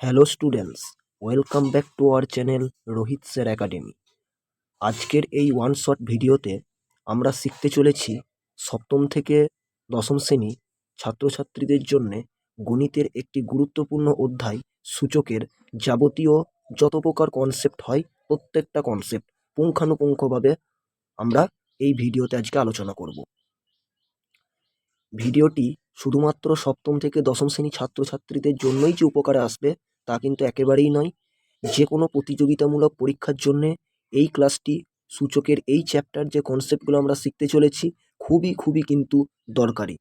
Hello students, welcome back to our channel Rohit sir academy. আজকের এই one shot ভিডিওতে আমরা শিখতে চলেছি সপ্তম থেকে দশম শ্রেণী ছাত্রছাত্রীদের জন্যে গণিতের একটি গুরুত্বপূর্ণ অধ্যায় সূচকের যাবতীয় যত প্রকার কনসেপ্ট হয় প্রত্যেকটা কনসেপ্ট পুঙ্খানুপুঙ্খভাবে আমরা এই ভিডিওতে আজকে আলোচনা করব। ভিডিওটি শুধুমাত্র সপ্তম থেকে দশম শ্রেণী ছাত্রছাত্রীদের জন্যই যে উপকারে আসবে তা কিন্তু একেবারেই নয়। যে কোনো প্রতিযোগিতামূলক পরীক্ষার জন্যে এই ক্লাসটি সূচকের এই চ্যাপ্টার যে কনসেপ্টগুলো আমরা শিখতে চলেছি খুবই কিন্তু দরকারি।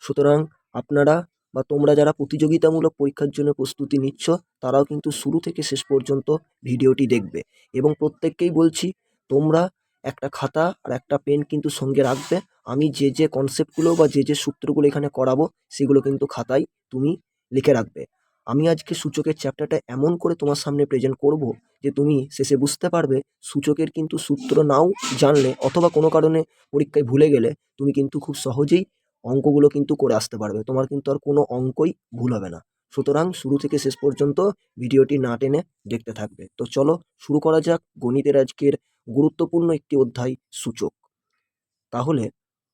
সুতরাং আপনারা বা তোমরা যারা প্রতিযোগিতামূলক পরীক্ষার জন্য প্রস্তুতি নিচ্ছ তারাও কিন্তু শুরু থেকে শেষ পর্যন্ত ভিডিওটি দেখবে এবং প্রত্যেককেই বলছি তোমরা একটা খাতা আর একটা পেন কিন্তু সঙ্গে রাখবে। আমি যে কনসেপ্টগুলো বা যে সূত্রগুলো এখানে করাবো সেগুলো কিন্তু খাতায় তুমি লিখে রাখবে। আমি আজকে সূচকের চ্যাপ্টারটা এমন করে তোমার সামনে প্রেজেন্ট করব যে তুমি শেষে বুঝতে পারবে সূচকের কিন্তু সূত্র নাও জানলে অথবা কোনো কারণে পরীক্ষায় ভুলে গেলে তুমি কিন্তু খুব সহজেই অঙ্কগুলো কিন্তু করে আসতে পারবে। তোমার কিন্তু আর কোনো অঙ্কই ভুল হবে না। সুতরাং শুরু থেকে শেষ পর্যন্ত ভিডিওটি না টেনে দেখতে থাকবে। তো চলো শুরু করা যাক গণিতের আজকের গুরুত্বপূর্ণ একটি অধ্যায় সূচক। তাহলে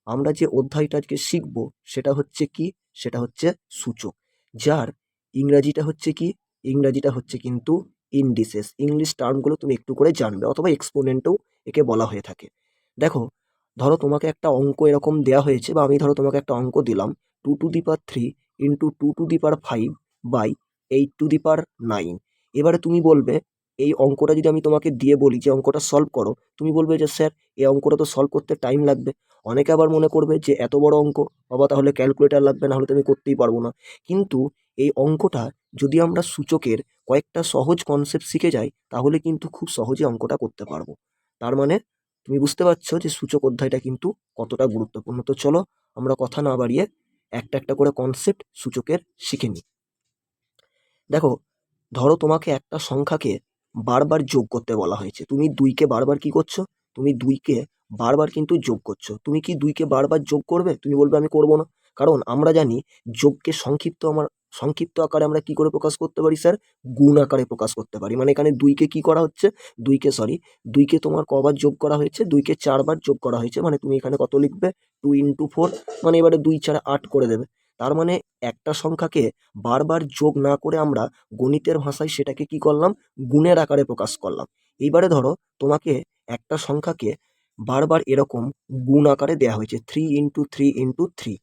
আমরা যে অধ্যায়টা আজকে শিখব সেটা হচ্ছে কি? সেটা হচ্ছে সূচক, যার ইংরাজিটা হচ্ছে কি? ইংরাজিটা হচ্ছে কিন্তু ইন্ডিসেস। ইংলিশ টার্মগুলো তুমি একটু করে জানবে অথবা এক্সপোনেন্টও একে বলা হয়ে থাকে। দেখো, ধরো তোমাকে একটা অঙ্ক এরকম দেওয়া হয়েছে বা আমি ধরো তোমাকে একটা অঙ্ক দিলাম 2^3 ইন্টু 2^5 বাই 8^9। এবারে তুমি বলবে এই অঙ্কটা যদি আমি তোমাকে দিয়ে বলি যে অঙ্কটা সলভ করো, তুমি বলবে যে স্যার এই অঙ্কটা তো সলভ করতে টাইম লাগবে। অনেকে আবার মনে করবে যে এত বড় অঙ্ক বাবা তাহলে ক্যালকুলেটর লাগবে, না হলে তো আমি করতেই পারবো না। কিন্তু এই অঙ্কটা যদি আমরা সূচকের কয়েকটা সহজ কনসেপ্ট শিখে যাই তাহলে কিন্তু খুব সহজে অঙ্কটা করতে পারবো। তার মানে তুমি বুঝতে পারছো যে সূচক অধ্যায়টা কিন্তু কতটা গুরুত্বপূর্ণ। তো চলো আমরা কথা না বাড়িয়ে একটা করে কনসেপ্ট সূচকের শিখে নিই। দেখো, ধরো তোমাকে একটা সংখ্যাকে বারবার যোগ করতে বলা হয়েছে। তুমি 2কে বারবার কি করছো? তুমি 2কে বারবার কিন্তু যোগ করছো। তুমি কি 2কে বারবার যোগ করবে? তুমি বলবে আমি করব না। কারণ আমরা জানি যোগকে সংক্ষিপ্ত আকারে আমরা কি করে প্রকাশ করতে পারি স্যার? গুণ আকারে প্রকাশ করতে পারি। মানে এখানে 2কে কি করা হচ্ছে? 2কে তোমার কবার যোগ করা হয়েছে? 2কে 4বার যোগ করা হয়েছে। মানে তুমি এখানে কত লিখবে? 2 ইন্টু 4। মানে এবারে 2 4 8 করে দেবে। তার মানে একটা সংখ্যাকে বারবার যোগ না করে আমরা গণিতের ভাষায় সেটাকে কি করলাম? গুণের আকারে প্রকাশ করলাম। এইবারে ধরো তোমাকে একটা সংখ্যাকে বারবার এরকম গুণ আকারে দেওয়া হয়েছে 3 ইন্টু 3 ইন্টু 3।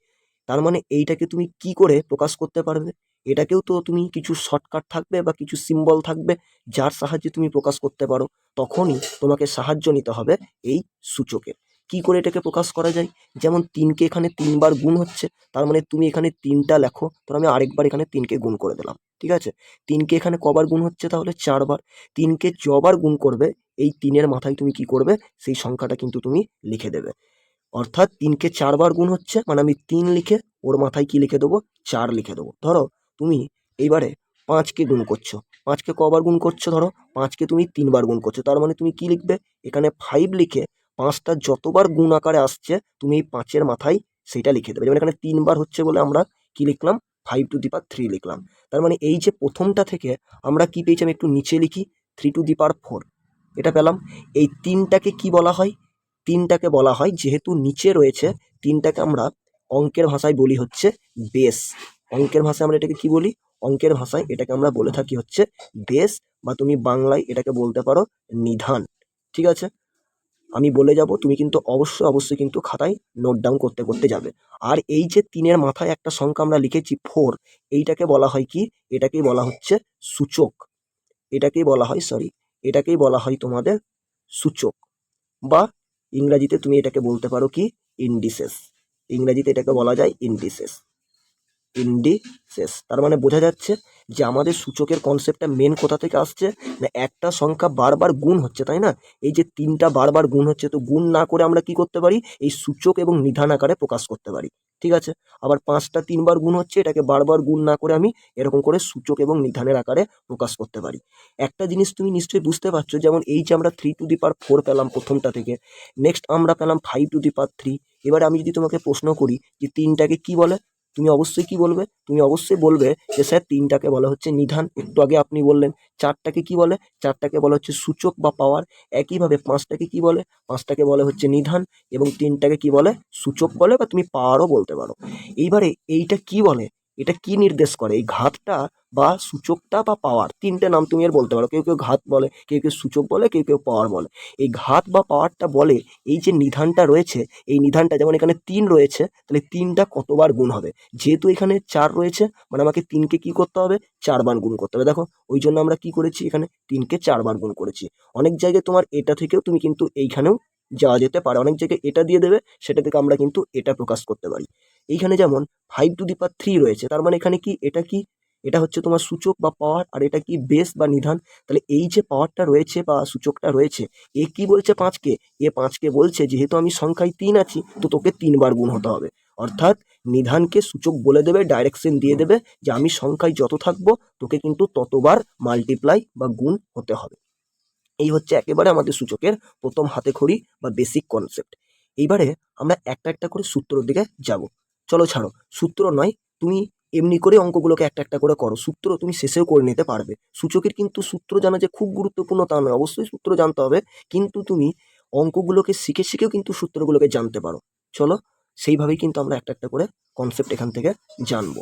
তার মানে এইটাকে তুমি কি করে প্রকাশ করতে পারবে? এটাকেও তো তুমি কিছু শর্টকাট থাকবে বা কিছু সিম্বল থাকবে যার সাহায্যে তুমি প্রকাশ করতে পারো। তখনই তোমাকে সাহায্য নিতে হবে এই সূচকের। কি করে এটাকে প্রকাশ করা যায়? যেমন 3কে এখানে 3বার গুণ হচ্ছে, তার মানে তুমি এখানে 3টা লেখো। তাহলে আমি আরেকবার এখানে 3কে গুণ করে দিলাম। ঠিক আছে? 3কে এখানে কবার গুণ হচ্ছে? তাহলে 4বার। 3কে যবার গুণ করবে এই 3-এর মাথায় তুমি কি করবে? সেই সংখ্যাটা কিন্তু তুমি লিখে দেবে। অর্থাৎ 3কে 4বার গুণ হচ্ছে, মানে আমি 3 লিখে ওর মাথায় কি লিখে দেবো? 4 লিখে দেবো। ধরো তুমি এইবারে 5কে গুণ করছো। 5কে কবার গুণ করছো? ধরো 5কে তুমি 3বার গুণ করছো। তার মানে তুমি কি লিখবে? এখানে 5 লিখে 5টা যতবার গুণ আকারে আসছে তুমি এই 5-এর মাথায় সেইটা লিখে দেবে। যেমন এখানে 3বার হচ্ছে বলে আমরা কি লিখলাম? 5^3 লিখলাম। তার মানে এই যে প্রথমটা থেকে আমরা কি পেয়েছি? আমি একটু নিচে লিখি 3^4 এটা পেলাম। এই 3টাকে কি বলা হয়? 3টাকে বলা হয়, যেহেতু নিচে রয়েছে 3টাকে আমরা অঙ্কের ভাষায় বলি হচ্ছে বেস। অঙ্কের ভাষায় আমরা এটাকে কি বলি? অঙ্কের ভাষায় এটাকে আমরা বলে থাকি হচ্ছে বেস, বা তুমি বাংলায় এটাকে বলতে পারো নিধান। ঠিক আছে? আমি বলে যাব, তুমি কিন্তু অবশ্যই কিন্তু খাতায় নোট ডাউন করতে যাবে। আর এই যে 3-এর মাথায় একটা সংখ্যা আমরা লিখেছি 4, এইটাকে বলা হয় কি? এটাকেই বলা হচ্ছে সূচক। এটাকেই বলা হয় তোমাদের সূচক, বা ইংরাজিতে তুমি এটাকে বলতে পারো কি? ইন্ডিসেস। ইংরাজিতে এটাকে বলা যায় ইন্ডিসেস। তার মানে বোঝা যাচ্ছে যে আমাদের সূচকের কনসেপ্টটা মেন কোথা থেকে আসছে না, একটা সংখ্যা বারবার গুণ হচ্ছে, তাই না? এই যে 3টা বারবার গুণ হচ্ছে, তো গুণ না করে আমরা কি করতে পারি? এই সূচক এবং নিধান আকারে প্রকাশ করতে পারি। ঠিক আছে? আবার 5টা 3বার গুণ হচ্ছে, এটাকে বারবার গুণ না করে আমি এরকম করে সূচক এবং নিধানের আকারে প্রকাশ করতে পারি। একটা জিনিস তুমি নিশ্চয়ই বুঝতে পারছো, যেমন এই যে আমরা 3^4 পেলাম প্রথমটা থেকে, নেক্সট আমরা পেলাম 5^3। এবারে আমি যদি তোমাকে প্রশ্ন করি যে 3টাকে কি বলে, তুমি অবশ্যই কি বলবে, তুমি অবশ্যই বলবে যে স্যার 3টাকে বলা হচ্ছে নিধান। একটু আগে আপনি বললেন 4টাকে কি বলে, 4টাকে বলা হচ্ছে সূচক বা পাওয়ার। একইভাবে 5টাকে কি বলে, 5টাকে বলে হচ্ছে নিধান, এবং 3টাকে কি বলে, সূচক বলে, বা তুমি পাওয়ারও বলতে পারো। এইবারে এইটা কি বলে, এটা কি নির্দেশ করে, এই ঘাতটা বা সূচকটা বা পাওয়ার, 3টে নাম তুমি এর বলতে পারো। কেউ কেউ ঘাত বলে, কেউ কেউ সূচক বলে, কেউ কেউ পাওয়ার বলে। এই ঘাত বা পাওয়ারটা বলে এই যে নিধানটা রয়েছে, এই নিধানটা যেমন এখানে 3 রয়েছে, তাহলে 3টা কতবার গুণ হবে। যেহেতু এখানে 4 রয়েছে, মানে আমাকে 3কে কি করতে হবে, 4 বার গুণ করতে হবে। দেখো ওই জন্য আমরা কি করেছি, এখানে 3কে 4 বার গুণ করেছি। অনেক জায়গায় তোমার এটা থেকেও তুমি কিন্তু এইখানেও যাওয়া যেতে পারে, অনেক জায়গায় এটা দিয়ে দেবে, সেটা থেকে আমরা কিন্তু এটা প্রকাশ করতে পারি। এইখানে যেমন 5⁵ রয়েছে, তার মানে এখানে কি, এটা কি, এটা হচ্ছে তোমার সূচক বা পাওয়ার, আর এটা কি বেস বা নিধান। তাহলে এই যে পাওয়ারটা রয়েছে বা সূচকটা রয়েছে, এ কি বলছে 5কে, এ 5কে বলছে যেহেতু আমি সংখ্যায় 3 আছি, তো তোকে 3 বার গুণ হতে হবে। অর্থাৎ নিধানকে সূচক বলে দেবে, ডাইরেকশন দিয়ে দেবে যে আমি সংখ্যায় যত থাকবো তোকে কিন্তু ততবার মাল্টিপ্লাই বা গুণ হতে হবে। এই হচ্ছে একেবারে আমাদের সূচকের প্রথম হাতেখড়ি বা বেসিক কনসেপ্ট। এইবারে আমরা একটা একটা করে সূত্রর দিকে যাব। চলো ছাড়ো, সূত্র নয়, তুমি এমনি করে অঙ্কগুলোকে একটা একটা করে করো, সূত্র তুমি শেষেও করে নিতে পারবে। সূচকের কিন্তু সূত্র জানা যে খুব গুরুত্বপূর্ণ তা নয়, অবশ্যই সূত্র জানতে হবে, কিন্তু তুমি অঙ্কগুলোকে শিখে শিখেও কিন্তু সূত্রগুলোকে জানতে পারো। চলো সেইভাবেই কিন্তু আমরা একটা একটা করে কনসেপ্ট এখান থেকে জানবো।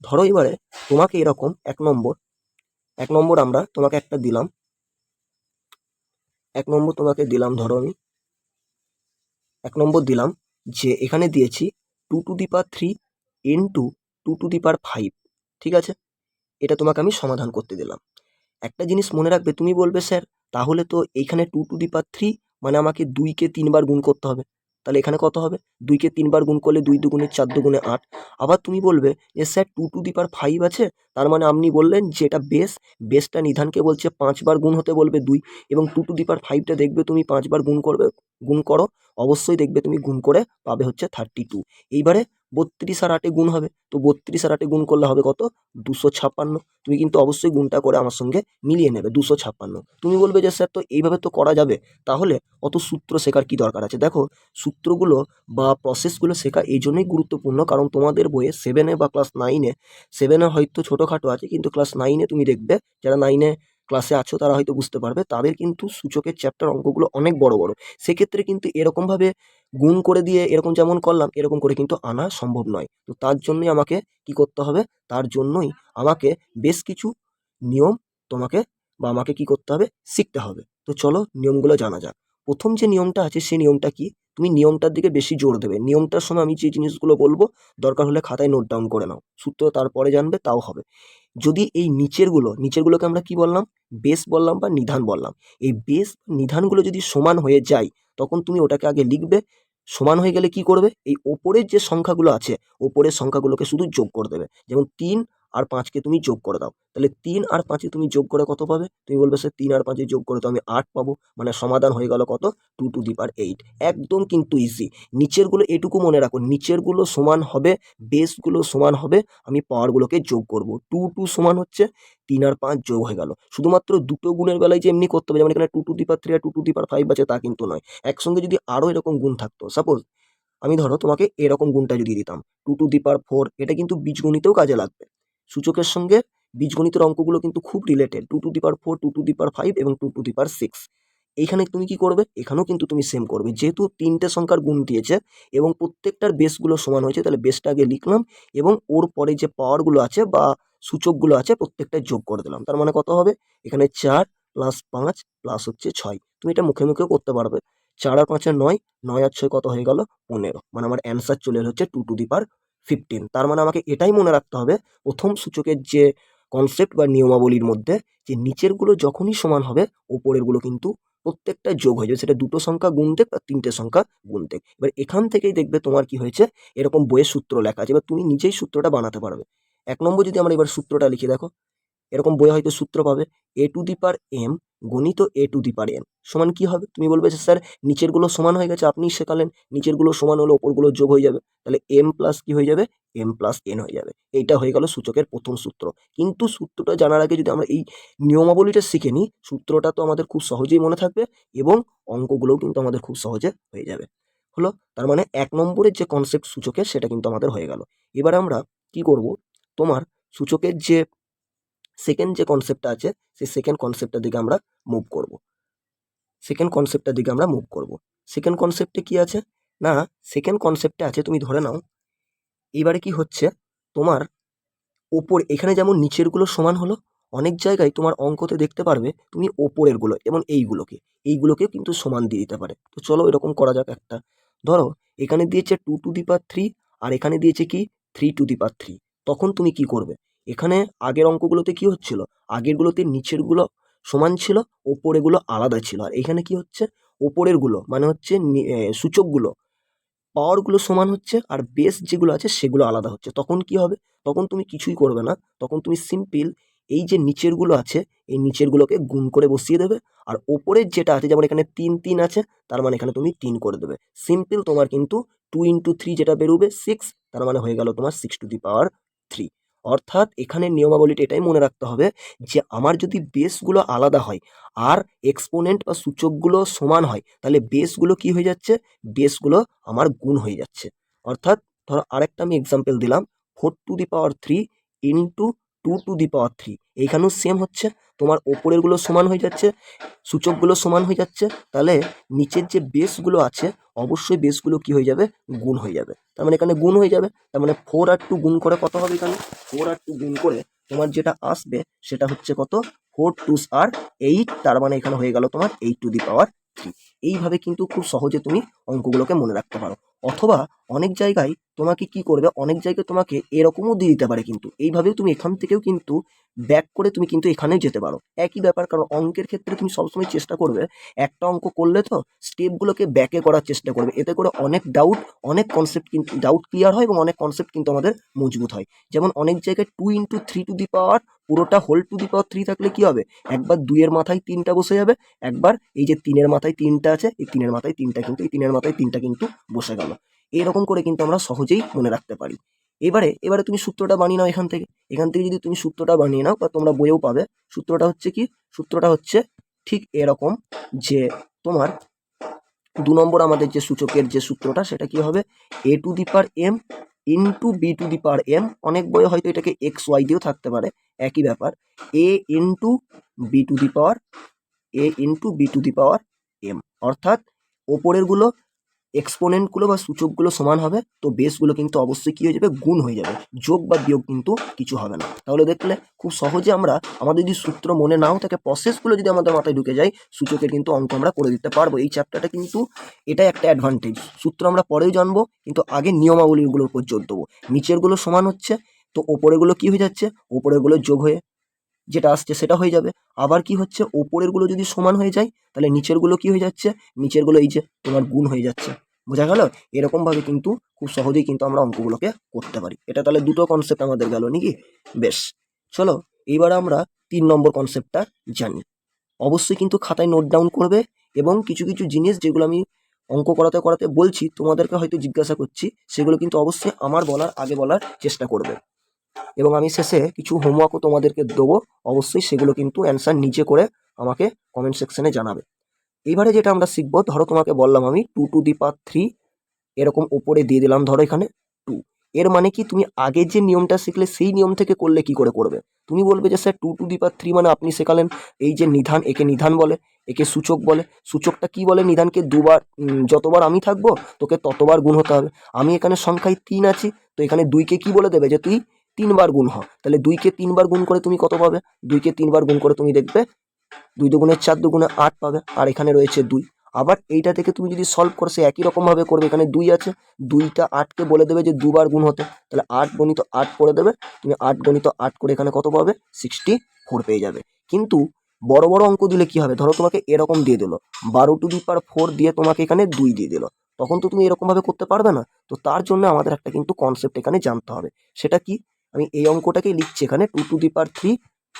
ধরো এবারে তোমাকে এরকম 1 নম্বর আমরা তোমাকে একটা দিলাম, 1 নম্বর তোমাকে দিলাম, ধরো আমি 1 নম্বর দিলাম যে এখানে দিয়েছি 2⁵ ইন্টু 2⁵, ঠিক আছে। এটা তোমাকে আমি সমাধান করতে দিলাম। একটা জিনিস মনে রাখবে, তুমি বলবে স্যার তাহলে তো এইখানে 2⁵ মানে আমাকে 2কে 3 বার গুণ করতে হবে, তাহলে এখানে কত হবে, 2কে 3 বার গুণ করলে 2 দুগুণে 4 দুগুণে 8। আবার তুমি বলবে যে স্যার 2⁵ আছে, তার মানে আপনি বললেন যে এটা বেসটা নিধানকে বলছে 5 বার গুণ হতে বলবে 2, এবং 2⁵টা দেখবে তুমি 5 বার গুণ করো, অবশ্যই দেখবে তুমি গুণ করে পাবে হচ্ছে 32। এইবারে 32 আর 8 গুণ হবে, তো 32 আর 8 গুণ করলে হবে কত, 256। তুমি কিন্তু অবশ্যই গুণটা করে আমার সঙ্গে মিলিয়ে নেবে, 256। তুমি বলবে যে স্যার তো এইভাবে তো করা যাবে, তাহলে অত সূত্র শেখার কি দরকার আছে। দেখো সূত্রগুলো বা প্রসেসগুলো শেখা এই জন্যই গুরুত্বপূর্ণ, কারণ তোমাদের বইয়ে 7-এ বা ক্লাস 9-এ, 7-এ হয়তো ছোটোখাটো আছে, কিন্তু ক্লাস 9-এ তুমি দেখবে, যারা 9-এ ক্লাসে আছো তারা হয়তো বুঝতে পারবে, তাদের কিন্তু সূচকের চ্যাপ্টার অঙ্কগুলো অনেক বড় বড়। সেক্ষেত্রে কিন্তু এরকমভাবে গুণ করে দিয়ে এরকম যেমন করলাম এরকম করে কিন্তু আনা সম্ভব নয়। তো তার জন্যই আমাকে কি করতে হবে, তার জন্যই আমাকে বেশ কিছু নিয়ম তোমাকে বা আমাকে কি করতে হবে, শিখতে হবে। তো চলো নিয়মগুলো জানা যাক। প্রথম যে নিয়মটা আছে সেই নিয়মটা কি, তুমি নিয়মটার দিকে বেশি জোর দেবে। নিয়মটার সময় আমি যে জিনিসগুলো বলবো দরকার হলে খাতায় নোট ডাউন করে নাও, সূত্র তারপরে জানবে তাও হবে। যদি এই নিচেরগুলোকে আমরা কি বললাম, বেস বললাম বা নিধান বললাম, এই বেস নিধানগুলো যদি সমান হয়ে যায় তখন তুমি ওটাকে আগে লিখবে। সমান হয়ে গেলে কি করবে, এই ওপরের যে সংখ্যাগুলো আছে ওপরের সংখ্যাগুলোকে শুধু যোগ করে দেবে। যেমন 3 আর 5কে তুমি যোগ করে দাও, তাহলে 3 আর 5 তুমি যোগ করে কত পাবে, তুমি বলবে স্যার 3 আর 5 যোগ করে তো আমি 8 পাবো, মানে সমাধান হয়ে গেল কত, 2⁵। একদম কিন্তু ইজি। নিচেরগুলো এটুকু মনে রাখো, নিচেরগুলো সমান হবে, বেসগুলো সমান হবে, আমি পাওয়ারগুলোকে যোগ করব। 2 সমান হচ্ছে 3 আর 5 যোগ হয়ে গেল। শুধুমাত্র দুটো গুণের বেলায় যে এমনি করতে হবে, যেমন এখানে 2⁵ আর 2⁵ আছে তা কিন্তু নয়। একসঙ্গে যদি আরও এরকম গুণ থাকতো, সাপোজ আমি ধরো তোমাকে এরকম গুণটা যদি দিতাম 2⁴, এটা কিন্তু বীজগণিতেও কাজে লাগবে। সূচকের সঙ্গে বীজগণিতের অঙ্কগুলো কিন্তু খুব রিলেটেড, 2⁴, 2⁵ এবং 2⁶। এইখানে তুমি কি করবে, এখানেও কিন্তু তুমি সেম করবে, যেহেতু 3টে সংখ্যার গুণ দিয়েছে এবং প্রত্যেকটার বেসগুলো সমান হয়েছে, তাহলে বেসটা আগে লিখলাম এবং ওর পরে যে পাওয়ারগুলো আছে বা সূচকগুলো আছে প্রত্যেকটা যোগ করে দিলাম। তার মানে কত হবে, এখানে 4 + 5 + হচ্ছে 6। তুমি এটা মুখে মুখেও করতে পারবে। 4 আর 5 9, 9 আর 6 কত হয়ে গেল, 15। মানে আমার অ্যান্সার চলে এলো হচ্ছে 2⁵15। তার মানে আমাকে এটাই মনে রাখতে হবে প্রথম সূচকের যে কনসেপ্ট বা নিয়মাবলীর মধ্যে, যে নিচেরগুলো যখনই সমান হবে ওপরেরগুলো কিন্তু প্রত্যেকটা যোগ হয়ে যাবে, সেটা দুটো সংখ্যা গুণতে বা 3টে সংখ্যা গুণতে। এবার এখান থেকেই দেখবে তোমার কি হয়েছে, এরকম বইয়ের সূত্র লেখা আছে, এবার তুমি নিজেই সূত্রটা বানাতে পারবে। 1 নম্বর যদি আমরা এবার সূত্রটা লিখি, দেখো এরকম বইয়ে হয়তো সূত্র পাবে, a⁴m গণিত a⁴n সমান কি হবে, তুমি বলবে যে স্যার নিচেরগুলো সমান হয়ে গেছে, আপনি শেখালেন নিচেরগুলো সমান হলে ওপরগুলো যোগ হয়ে যাবে, তাহলে m প্লাস কি হয়ে যাবে, m+n হয়ে যাবে। এইটা হয়ে গেল সূচকের প্রথম সূত্র। কিন্তু সূত্রটা জানার আগে যদি আমরা এই নিয়মাবলীটা শিখে নিই, সূত্রটা তো আমাদের খুব সহজেই মনে থাকবে এবং অঙ্কগুলোও কিন্তু আমাদের খুব সহজে হয়ে যাবে। হলো। তার মানে 1 নম্বরের যে কনসেপ্ট সূচকের সেটা কিন্তু আমাদের হয়ে গেল। এবারে আমরা কি করব, তোমার সূচকের যে সেকেন্ড যে কনসেপ্টটা আছে সেই সেকেন্ড কনসেপ্টটার দিকে আমরা মুভ করব। সেকেন্ড কনসেপ্টে কি আছে না, সেকেন্ড কনসেপ্টে আছে, তুমি ধরে নাও এবারে কি হচ্ছে, তোমার ওপর এখানে যেমন নিচেরগুলো সমান হলো, অনেক জায়গায় তোমার অঙ্কতে দেখতে পারবে তুমি ওপরেরগুলো এবং এইগুলোকে কিন্তু সমান দিয়ে দিতে পারে। তো চলো এরকম করা যাক একটা। ধরো এখানে দিয়েছে 2^3 আর এখানে দিয়েছে কি 3^3। তখন তুমি কি করবে, এখানে আগের অঙ্কগুলোতে কি হচ্ছিল, আগেরগুলোতে নিচেরগুলো সমান ছিল, ওপরেগুলো আলাদা ছিল। আর এখানে কি হচ্ছে, ওপরেরগুলো মানে হচ্ছে সূচকগুলো পাওয়ারগুলো সমান হচ্ছে আর বেস যেগুলো আছে সেগুলো আলাদা হচ্ছে। তখন কি হবে, তখন তুমি কিছুই করবে না, তখন তুমি সিম্পল এই যে নিচেরগুলো আছে এই নিচেরগুলোকে গুণ করে বসিয়ে দেবে, আর ওপরের যেটা আছে যেমন এখানে 3 আছে, তার মানে এখানে তুমি 3 করে দেবে। সিম্পল তোমার কিন্তু 2×3 যেটা বেরোবে 6, তার মানে হয়ে গেল তোমার 6^3। অর্থাৎ এখানে নিয়মাবলীটা এটাই মনে রাখতে হবে যে আমার যদি বেসগুলো আলাদা হয় আর এক্সপোনেন্ট বা সূচকগুলো সমান হয়, তাহলে বেসগুলো কি হয়ে যাচ্ছে, বেসগুলো আমার গুণ হয়ে যাচ্ছে। অর্থাৎ ধরো আরেকটা আমি এক্সাম্পল দিলাম, 4^3 ইন্টু 2^3। এইখানেও সেম হচ্ছে, তোমার ওপরেরগুলো সমান হয়ে যাচ্ছে, সূচকগুলো সমান হয়ে যাচ্ছে, তাহলে নিচের যে বেসগুলো আছে অবশ্যই বেসগুলো কি হয়ে যাবে, গুণ হয়ে যাবে। তার মানে এখানে গুণ হয়ে যাবে, তার মানে 4 আর 2 গুণ করে কত হবে, এখানে 4 আর 2 গুণ করে তোমার যেটা আসবে সেটা হচ্ছে কত, 4×2 আর 8, তার মানে এখানে হয়ে গেল তোমার 8^3। এইভাবে কিন্তু খুব সহজে তুমি অঙ্কগুলোকে মনে রাখতে পারো। অথবা অনেক জায়গায় তোমাকে কি করবে, অনেক জায়গায় তোমাকে এরকমও দিয়ে দিতে পারে, কিন্তু এইভাবেও তুমি এখান থেকেও কিন্তু ব্যাক করে তুমি কিন্তু এখানেও যেতে পারো, একই ব্যাপার। কারণ অঙ্কের ক্ষেত্রে তুমি সবসময় চেষ্টা করবে একটা অঙ্ক করলে তো স্টেপগুলোকে ব্যাকে করার চেষ্টা করবে, এতে করে অনেক কনসেপ্ট কিন্তু ডাউট ক্লিয়ার হয় এবং অনেক কনসেপ্ট কিন্তু আমাদের মজবুত হয়। যেমন অনেক জায়গায় 2×3 পুরোটা হোল টু দি পাওয়ার 3 থাকলে কি হবে, একবার 2-এর মাথায় 3টা বসে যাবে, একবার এই যে 3-এর মাথায় 3টা আছে এই 3-এর মাথায় 3টা কিন্তু এই 3-এর মাথায় 3টা কিন্তু বসে গেল। এরকম করে কিন্তু আমরা সহজেই মনে রাখতে পারি। এবারে তুমি সূত্রটা বানিয়ে নাও এখান থেকে যদি তুমি সূত্রটা বানিয়ে নাও বা তোমরা বইয়েও পাবে, সূত্রটা হচ্ছে কি, সূত্রটা হচ্ছে ঠিক এরকম যে তোমার 2 নম্বর আমাদের যে সূচকের যে সূত্রটা সেটা কি হবে, a⁴m ইন্টু b⁴m। অনেক বইয়ে হয়তো এটাকে xy দিয়েও থাকতে পারে, একই ব্যাপার, a ইন্টু b⁴m। অর্থাৎ ওপরেরগুলো এক্সপোনেন্টগুলো বা সূচকগুলো সমান হবে, তো বেসগুলো কিন্তু অবশ্যই কি হয়ে যাবে, গুণ হয়ে যাবে, যোগ বা বিয়োগ কিন্তু কিছু হবে না। তাহলে দেখলে খুব সহজে আমরা আমাদের যদি সূত্র মনে নাও থাকে, প্রসেসগুলো যদি আমাদের মাথায় ঢুকে যায়, সূচকের কিন্তু অঙ্ক আমরা করে দিতে পারবো। এই চ্যাপ্টারটা কিন্তু এটাই একটা অ্যাডভান্টেজ, সূত্র আমরা পরেও জানবো কিন্তু আগে নিয়মাবলীগুলোর উপর জোর দেবো। নিচেরগুলো সমান হচ্ছে, তো ওপরেরগুলো কি হয়ে যাচ্ছে, ওপরেরগুলো যোগ হয়ে যেটা আসছে সেটা হয়ে যাবে। আবার কি হচ্ছে, ওপরেরগুলো যদি সমান হয়ে যায় তাহলে নিচেরগুলো কি হয়ে যাচ্ছে, নিচেরগুলো এই যে তোমার গুণ হয়ে যাচ্ছে। বোঝা গেল? এরকমভাবে কিন্তু খুব সহজেই কিন্তু আমরা অঙ্কগুলোকে করতে পারি। এটা তাহলে দুটো কনসেপ্ট আমাদের গেল নাকি? বেশ, চলো এইবার আমরা 3 নম্বর কনসেপ্টটা জানি। অবশ্যই কিন্তু খাতায় নোট ডাউন করবে এবং কিছু কিছু জিনিস যেগুলো আমি অঙ্ক করাতে করাতে বলছি তোমাদেরকে হয়তো জিজ্ঞাসা করছি, সেগুলো কিন্তু অবশ্যই আমার আগে বলার চেষ্টা করবে। এবং আমি শেষে কিছু হোমওয়ার্কও তোমাদেরকে দেবো, অবশ্যই সেগুলো কিন্তু অ্যান্সার নিজে করে আমাকে কমেন্ট সেকশনে জানাবে। এইবারে যেটা আমরা শিখবো, ধরো তোমাকে বললাম আমি 2^3 এরকম ওপরে দিয়ে দিলাম, ধরো এখানে 2। এর মানে কি, তুমি আগে যে নিয়মটা শিখলে সেই নিয়ম থেকে করলে কি করে করবে, তুমি বলবে যে স্যার 2^3 মানে আপনি শেখালেন এই যে নিধান, একে নিধান বলে, একে সূচক বলে। সূচকটা কি বলে, নিধানকে দুবার, যতবার আমি থাকবো তোকে ততবার গুণ হতে হবে। আমি এখানে সংখ্যায় 3 আছি, তো এখানে 2কে কি বলে দেবে যে তুই 3বার গুণ হ। তাহলে 2কে 3বার গুণ করে তুমি কত পাবে, 2কে 3বার গুণ করে তুমি দেখবে 2×4 = 8 পাবে, আর এখানে রয়েছে 2। আবার এইটা থেকে তুমি যদি সলভ করো সে একই রকমভাবে করবে, এখানে 2 আছে, 2টা 8কে বলে দেবে যে দুবার গুণ হতে, তাহলে 8×8 করে দেবে, তুমি 8×8 করে এখানে কত পাবে, 64 পেয়ে যাবে। কিন্তু বড় বড় অঙ্ক দিলে কি হবে, ধরো তোমাকে এরকম দিয়ে দিল 12^4 দিয়ে তোমাকে এখানে 2 দিয়ে দিল, তখন তো তুমি এরকমভাবে করতে পারবে না। তো তার জন্য আমাদের একটা কিন্তু কনসেপ্ট এখানে জানতে হবে, সেটা কি, আমি এই অঙ্কটাকেই লিখছি এখানে 2^3,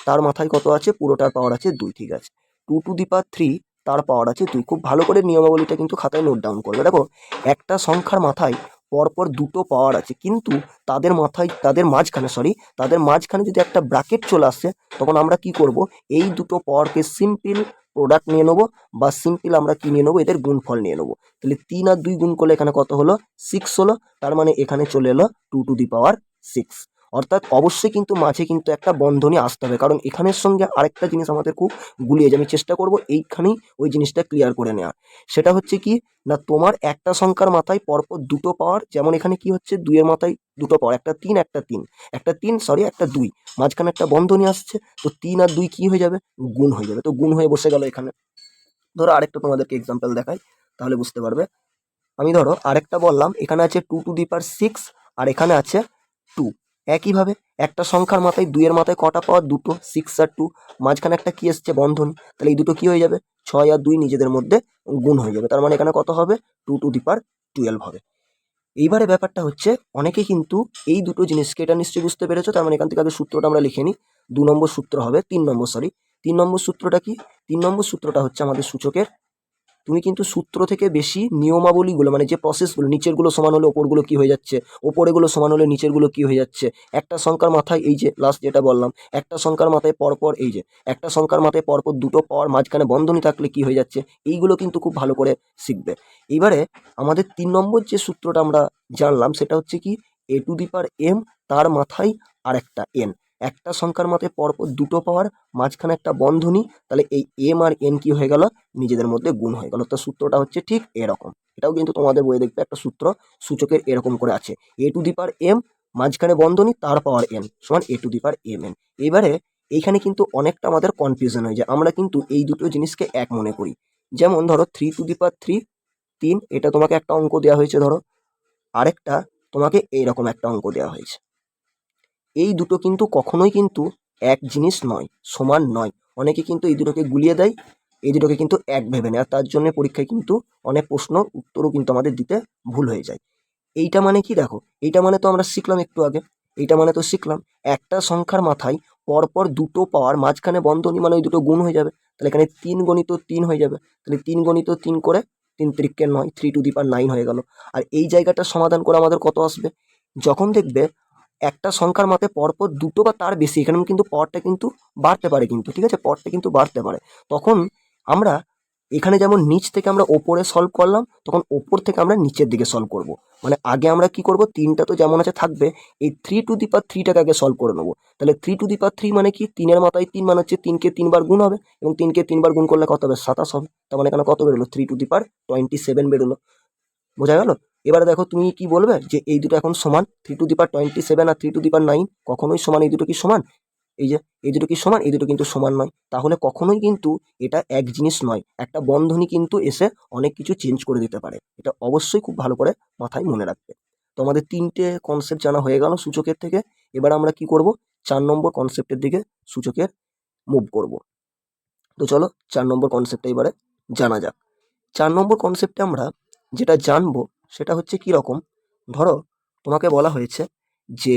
তার মাথায় কত আছে, পুরোটার পাওয়ার আছে 2, ঠিক আছে, 2^3 তার পাওয়ার আছে 2। খুব ভালো করে নিয়মাবলীটা কিন্তু খাতায় নোট ডাউন করবে। দেখো একটা সংখ্যার মাথায় পরপর দুটো পাওয়ার আছে, কিন্তু তাদের মাঝখানে যদি একটা ব্র্যাকেট চলে আসে, তখন আমরা কি করব, এই দুটো পাওয়ারকে সিম্পল প্রোডাক্ট নিয়ে নেবো, বা সিম্পল আমরা কি নিয়ে নেবো, এদের গুণফল নিয়ে নেবো। তাহলে 3 আর 2 গুণ করলে এখানে কত হলো, 6 হলো। তার মানে এখানে চলে এলো 2⁶। অর্থাৎ অবশ্যই কিন্তু মাঝে কিন্তু একটা বন্ধনী আসতে হবে, কারণ এখানের সঙ্গে আরেকটা জিনিস আমাদের খুব গুলিয়ে যায়। আমি চেষ্টা করবো এইখানেই ওই জিনিসটা ক্লিয়ার করে নেওয়া। সেটা হচ্ছে কি না, তোমার একটা সংখ্যার মাথায় পরপর দুটো পাওয়ার, যেমন এখানে কি হচ্ছে, 2 এর মাথায় দুটো পাওয়ার, একটা 3 একটা 2, মাঝখানে একটা বন্ধনী আসছে। তো 3 আর 2 কি হয়ে যাবে, গুণ হয়ে যাবে। তো গুণ হয়ে বসে গেল এখানে। ধরো আরেকটা তোমাদেরকে এক্সাম্পল দেখাই, তাহলে বুঝতে পারবে। আমি ধরো আরেকটা বললাম, এখানে আছে 2⁶, আর এখানে আছে 2। একইভাবে একটা সংখ্যার মাথায় 2 এর মাথায় কটা পাওয়ার, দুটো, 6 আর 2, মাঝখানে একটা কি এসছে, বন্ধনী। তাহলে এই দুটো কি হয়ে যাবে, 6 আর 2 নিজেদের মধ্যে গুণ হয়ে যাবে। তার মানে এখানে কত হবে, 2⁻12 হবে। এইবারে ব্যাপারটা হচ্ছে, অনেকে কিন্তু এই দুটো জিনিসকে, এটা নিশ্চয়ই বুঝতে পেরেছো। তার মানে এখান থেকে আগে সূত্রটা আমরা লিখে নিই। 2 নম্বর সূত্র হবে, 3 নম্বর, সরি, 3 নম্বর সূত্রটা কি, 3 নম্বর সূত্রটা হচ্ছে আমাদের সূচকের। তুমি কিন্তু সূত্র থেকে বেশি নিয়মাবলীগুলো, মানে যে প্রসেসগুলো, নিচেরগুলো সমান হলে ওপরগুলো কি হয়ে যাচ্ছে, ওপরেগুলো সমান হলে নিচেরগুলো কি হয়ে যাচ্ছে, একটা সংখ্যার মাথায় এই যে লাস্ট যেটা বললাম, একটা সংখ্যার মাথায় পরপর এই যে একটা সংখ্যার মাথায় পরপর দুটো পাওয়ার, মাঝখানে বন্ধনী থাকলে কি হয়ে যাচ্ছে, এইগুলো কিন্তু খুব ভালো করে শিখবে। এইবারে আমাদের 3 নম্বর যে সূত্রটা আমরা জানলাম, সেটা হচ্ছে কি, a⁴m, তার মাথায় আর একটা n, একটা সংখ্যার মাথায় পরপর দুটো পাওয়ার, মাঝখানে একটা বন্ধনী। তাহলে এই m আর n কি হয়ে গেল, নিজেদের মধ্যে গুণ হয়ে গেল। তো সূত্রটা হচ্ছে ঠিক এরকম। এটাও কিন্তু তোমাদের বইয়ে দেখবে একটা সূত্র সূচকের এরকম করে আছে, a⁴m, মাঝখানে বন্ধনী, তার পাওয়ার n সমান a⁴mn। এবারে এইখানে কিন্তু অনেকটা আমাদের কনফিউশন হয়ে যায়, আমরা কিন্তু এই দুটো জিনিসকে এক মনে করি। যেমন ধরো 3⁵3, 3, এটা তোমাকে একটা অঙ্ক দেওয়া হয়েছে ধরো, আরেকটা তোমাকে এইরকম একটা অঙ্ক দেওয়া হয়েছে। এই দুটো কিন্তু কখনোই কিন্তু এক জিনিস নয়, সমান নয়। অনেকে কিন্তু এই দুটোকে গুলিয়ে দেয়, এই দুটোকে কিন্তু এক ভেবে নেয়, আর তার জন্য পরীক্ষায় কিন্তু অনেক প্রশ্ন উত্তরও কিন্তু আমাদের দিতে ভুল হয়ে যায়। এইটা মানে কি দেখো, এইটা মানে তো আমরা শিখলাম একটু আগে, এইটা মানে তো শিখলাম একটা সংখ্যার মাথায় পরপর দুটো পাওয়ার, মাঝখানে বন্ধনী, মানে ওই দুটো গুণ হয়ে যাবে। তাহলে এখানে 3 × 3 হয়ে যাবে। তাহলে 3 × 3 করে 3×9, 3⁹ হয়ে গেল। আর এই জায়গাটা সমাধান করে আমাদের কত আসবে, যখন দেখবে একটা সংখ্যার মাথায় পরপর দুটো বা তার বেশি, এখানে কিন্তু পাওয়ারটা কিন্তু বাড়তে পারে, কিন্তু ঠিক আছে, পাওয়ারটা কিন্তু বাড়তে পারে। তখন আমরা এখানে যেমন নিচ থেকে আমরা ওপরে সলভ করলাম, তখন ওপর থেকে আমরা নিচের দিকে সলভ করব। মানে আগে আমরা কি করব, 3টা তো যেমন আছে থাকবে, এই 3⁵টাকে আগে সলভ করে নেবো। তাহলে 3⁵ মানে কি, 3-এর মাথায় 3 মানে হচ্ছে 3কে 3 বার গুণ হবে, এবং 3কে 3 বার গুণ করলে কত হবে, 27 হবে। তার মানে এখানে কত বেরোলো, 3⁻27 বেরোলো। বোঝা গেল? এবারে দেখো তুমি কি বলবে, যে এই দুটো এখন সমান, 3⁻27 আর 3⁹ কখনোই সমান, এই দুটো কি সমান, এই যে এই দুটো কি সমান, এই দুটো কিন্তু সমান নয়। তাহলে কখনোই কিন্তু এটা এক জিনিস নয়, একটা বন্ধনী কিন্তু এসে অনেক কিছু চেঞ্জ করে দিতে পারে। এটা অবশ্যই খুব ভালো করে মাথায় মনে রাখবে। তো আমাদের 3টে কনসেপ্ট জানা হয়ে গেল সূচকের থেকে। এবার আমরা কি করব, 4 নম্বর কনসেপ্টের দিকে সূচকের মুভ করব। তো চলো 4 নম্বর কনসেপ্টটা এবারে জানা যাক। 4 নম্বর কনসেপ্টে আমরা যেটা জানবো, সেটা হচ্ছে কি রকম, ধরো তোমাকে বলা হয়েছে যে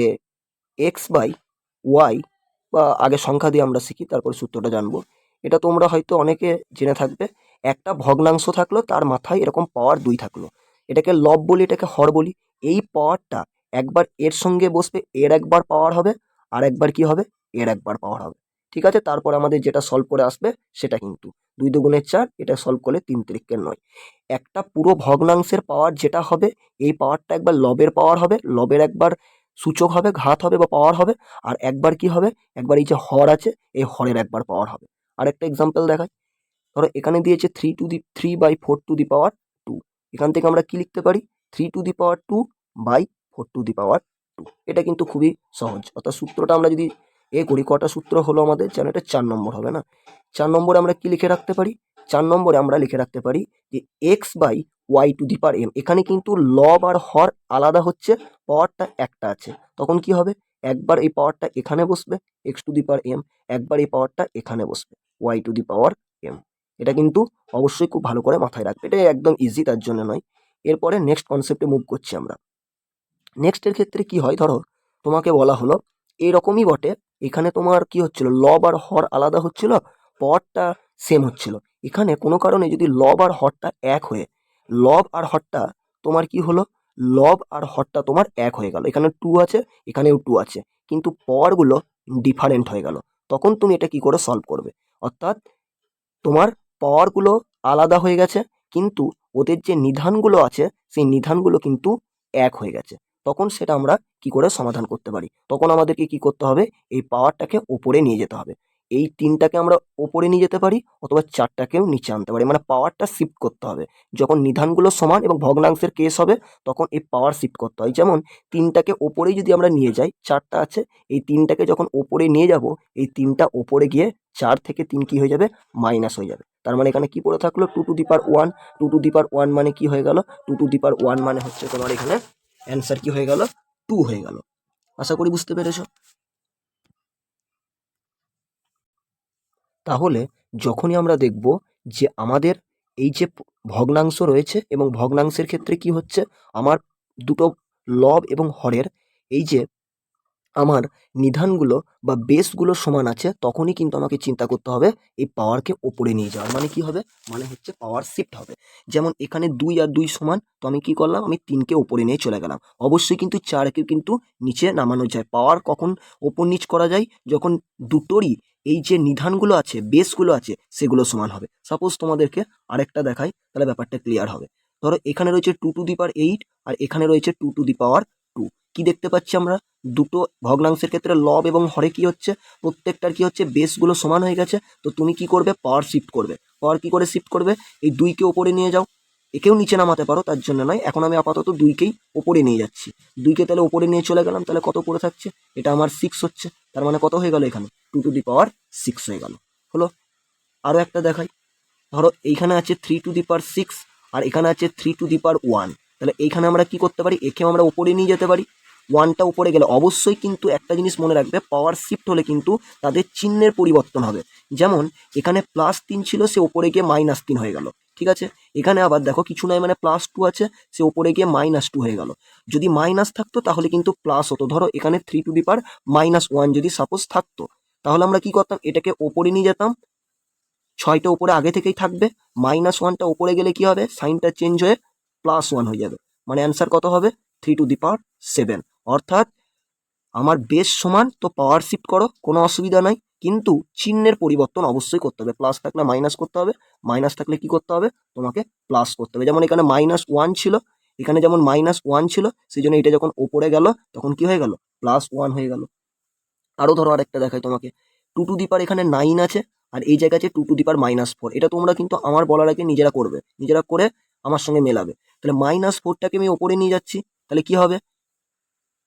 x/y, বা আগে সংখ্যা দিয়ে আমরা শিখি, তারপর সূত্রটা জানবো। এটা তোমরা হয়তো অনেকে জেনে থাকবে, একটা ভগ্নাংশ থাকলো, তার মাথায় এরকম পাওয়ার 2 থাকলো, এটাকে লব বলি, এটাকে হর বলি। এই পাওয়ারটা একবার এর সঙ্গে বসবে, এর একবার পাওয়ার হবে, আর একবার কি হবে, এর একবার পাওয়ার হবে। ঠিক আছে, তারপর আমাদের যেটা সলভ করে আসবে সেটা কিন্তু 2×4, এটা সলভ করলে 3×9। একটা পুরো ভগ্নাংশের পাওয়ার যেটা হবে, এই পাওয়ারটা একবার লবের পাওয়ার হবে, লবের একবার সূচক হবে, ঘাত হবে বা পাওয়ার হবে, আর একবার কি হবে, একবার এই যে হর আছে, এই হরের একবার পাওয়ার হবে। আর একটা এক্সাম্পল দেখাই, ধরো এখানে দিয়েছে 3/4 এখান থেকে আমরা কি লিখতে পারি, 3/2/4। এটা কিন্তু খুবই সহজ। অর্থাৎ সূত্রটা আমরা যদি করি, কটা সূত্র হলো আমাদের, যেন এটা 4 নম্বর হবে না। 4 নম্বরে আমরা কি লিখে রাখতে পারি, 4 নম্বরে আমরা লিখে রাখতে পারি যে x/y⁴m। এখানে কিন্তু লব আর হর আলাদা হচ্ছে, পাওয়ারটা একটা আছে। তখন কি হবে, একবার এই পাওয়ারটা এখানে বসবে x⁴m, একবার এই পাওয়ারটা এখানে বসবে y⁴m। এটা কিন্তু অবশ্যই খুব ভালো করে মাথায় রাখবে, এটা একদম ইজি, তার জন্য নয়। এরপরে নেক্সট কনসেপ্টে মুভ করছি আমরা। নেক্সটের ক্ষেত্রে কি হয়, ধরো তোমাকে বলা হলো এরকমই বটে, এখানে তোমার কি হচ্ছিল, লব আর হর আলাদা হচ্ছিল, পাওয়ারটা সেম হচ্ছিল। এখানে কোনো কারণে যদি লব আর হরটা এক হয়ে, লব আর হরটা তোমার কি হলো, লব আর হরটা তোমার এক হয়ে গেল, এখানে 2 আছে, এখানেও 2 আছে, কিন্তু পাওয়ারগুলো ডিফারেন্ট হয়ে গেল। তখন তুমি এটা কি করে সলভ করবে, অর্থাৎ তোমার পাওয়ারগুলো আলাদা হয়ে গেছে, কিন্তু ওদের যে নিধানগুলো আছে সেই নিধানগুলো কিন্তু এক হয়ে গেছে। তখন সেটা আমরা কি করে সমাধান করতে পারি? তখন আমাদেরকে কি করতে হবে? এই পাওয়ারটাকে ওপরে নিয়ে যেতে হবে। এই ৩টাকে আমরা ওপরে নিয়ে যেতে পারি, অথবা ৪টাকেও নিচে আনতে পারি, মানে পাওয়ারটা শিফট করতে হবে। যখন নিধানগুলো সমান এবং ভগ্নাংশের কেস হবে তখন এই পাওয়ার শিফট করতে হয়। যেমন ৩টাকে ওপরেই যদি আমরা নিয়ে যাই, ৪টা আছে, এই ৩টাকে যখন ওপরে নিয়ে যাব, এই ৩টা ওপরে গিয়ে ৪ থেকে ৩ কি হয়ে যাবে? মাইনাস হয়ে যাবে। তার মানে এখানে কি পড়ে থাকলো? 2 to the power 1। 2 to the পাওয়ার 1 মানে কি হয়ে গেল? 2 টু দি পাওয়ার 1 মানে হচ্ছে তোমার এখানে অ্যান্সার কি হয়ে গেল? 2 হয়ে গেল। আশা করি বুঝতে পেরেছো। তাহলে যখনই আমরা দেখব যে আমাদের এই যে ভগ্নাংশ রয়েছে এবং ভগ্নাংশের ক্ষেত্রে কি হচ্ছে, আমার দুটো লব এবং হরের এই যে আমার নিধানগুলো বা বেসগুলো সমান আছে, তখনই কিন্তু আমাকে চিন্তা করতে হবে এই পাওয়ারকে ওপরে নিয়ে যাওয়ার। মানে কি হবে? মানে হচ্ছে পাওয়ার শিফট হবে। যেমন এখানে 2 আর 2 সমান, তো আমি কি করলাম? আমি 3কে ওপরে নিয়ে চলে গেলাম। অবশ্যই কিন্তু 4কে কিন্তু নিচে নামানো যায়। পাওয়ার কখন ওপর নিচ করা যায়? যখন দুটোরই এই যে নিধানগুলো আছে, বেসগুলো আছে, সেগুলো সমান হবে। সাপোজ তোমাদেরকে আরেকটা দেখাই, তাহলে ব্যাপারটা ক্লিয়ার হবে। ধরো এখানে রয়েছে 2 টু দি পাওয়ার 8 আর এখানে রয়েছে 2 টু দি পাওয়ার 2। কি দেখতে পাচ্ছি আমরা? দুটো ভগ্নাংশের ক্ষেত্রে লব এবং হরে কি হচ্ছে? প্রত্যেকটার কি হচ্ছে? বেসগুলো সমান হয়ে গেছে। তো তুমি কি করবে? পাওয়ার শিফট করবে। পাওয়ার কি করে শিফট করবে? এই 2কে ওপরে নিয়ে যাও। একেও নিচে নামাতে পারো, তার জন্য নয়। এখন আমি আপাতত 2কেই ওপরে নিয়ে যাচ্ছি। 2কে তাহলে ওপরে নিয়ে চলে গেলাম, তাহলে কত পড়ে থাকছে? এটা আমার 6 হচ্ছে। তার মানে কত হয়ে গেল এখানে? 2 টু দি পাওয়ার 6 হয়ে গেল। হলো। আরও একটা দেখাই। ধরো এইখানে আছে 3 টু দি পাওয়ার 6 আর এখানে আছে 3 টু দি পাওয়ার 1। তাহলে এইখানে আমরা কি করতে পারি? একেও আমরা উপরে নিয়ে যেতে পারি। 1টা উপরে গেলে অবশ্যই কিন্তু একটা জিনিস মনে রাখবে, পাওয়ার শিফট হলে কিন্তু তাদের চিহ্নের পরিবর্তন হবে। যেমন এখানে +3 ছিল, সে ওপরে গিয়ে -3 হয়ে গেল। ঠিক আছে? এখানে আবার দেখো কিছু নাই, মানে +2 আছে, সে ওপরে গিয়ে -2 হয়ে গেল। যদি মাইনাস থাকতো তাহলে কিন্তু প্লাস হতো। ধরো এখানে 3 টু দি পাওয়ার -1 যদি সাপোজ থাকতো, তাহলে আমরা কি করতাম? এটাকে ওপরে নিয়ে যেতাম। 6টা উপরে আগে থেকেই থাকবে, -1টা উপরে গেলে কি হবে? সাইনটা চেঞ্জ হয়ে +1 হয়ে যাবে। মানে অ্যান্সার কত হবে? 3 টু দি পাওয়ার 7। অর্থাৎ আমার বেস সমান, তো পাওয়ার শিফট করো, কোনো অসুবিধা নাই, কিন্তু চিহ্নের পরিবর্তন অবশ্যই করতে হবে। প্লাস থাকলে মাইনাস করতে হবে, মাইনাস থাকলে কি করতে হবে? তোমাকে প্লাস করতে হবে। যেমন এখানে -1 ছিল, এখানে যেমন -1 ছিল, সেই জন্য এটা যখন ওপরে গেল তখন কি হয়ে গেল? +1 হয়ে গেল। আরও ধরো আরেকটা দেখাই তোমাকে। 2 টু দি পাওয়ার এখানে 9 আছে আর এই জায়গায় আছে 2 টু দি পাওয়ার -4। এটা তোমরা কিন্তু আমার বলার আগে নিজেরা করবে, নিজেরা করে আমার সঙ্গে মেলাবে। তাহলে -4টাকে আমি ওপরে নিয়ে যাচ্ছি, তাহলে কি হবে?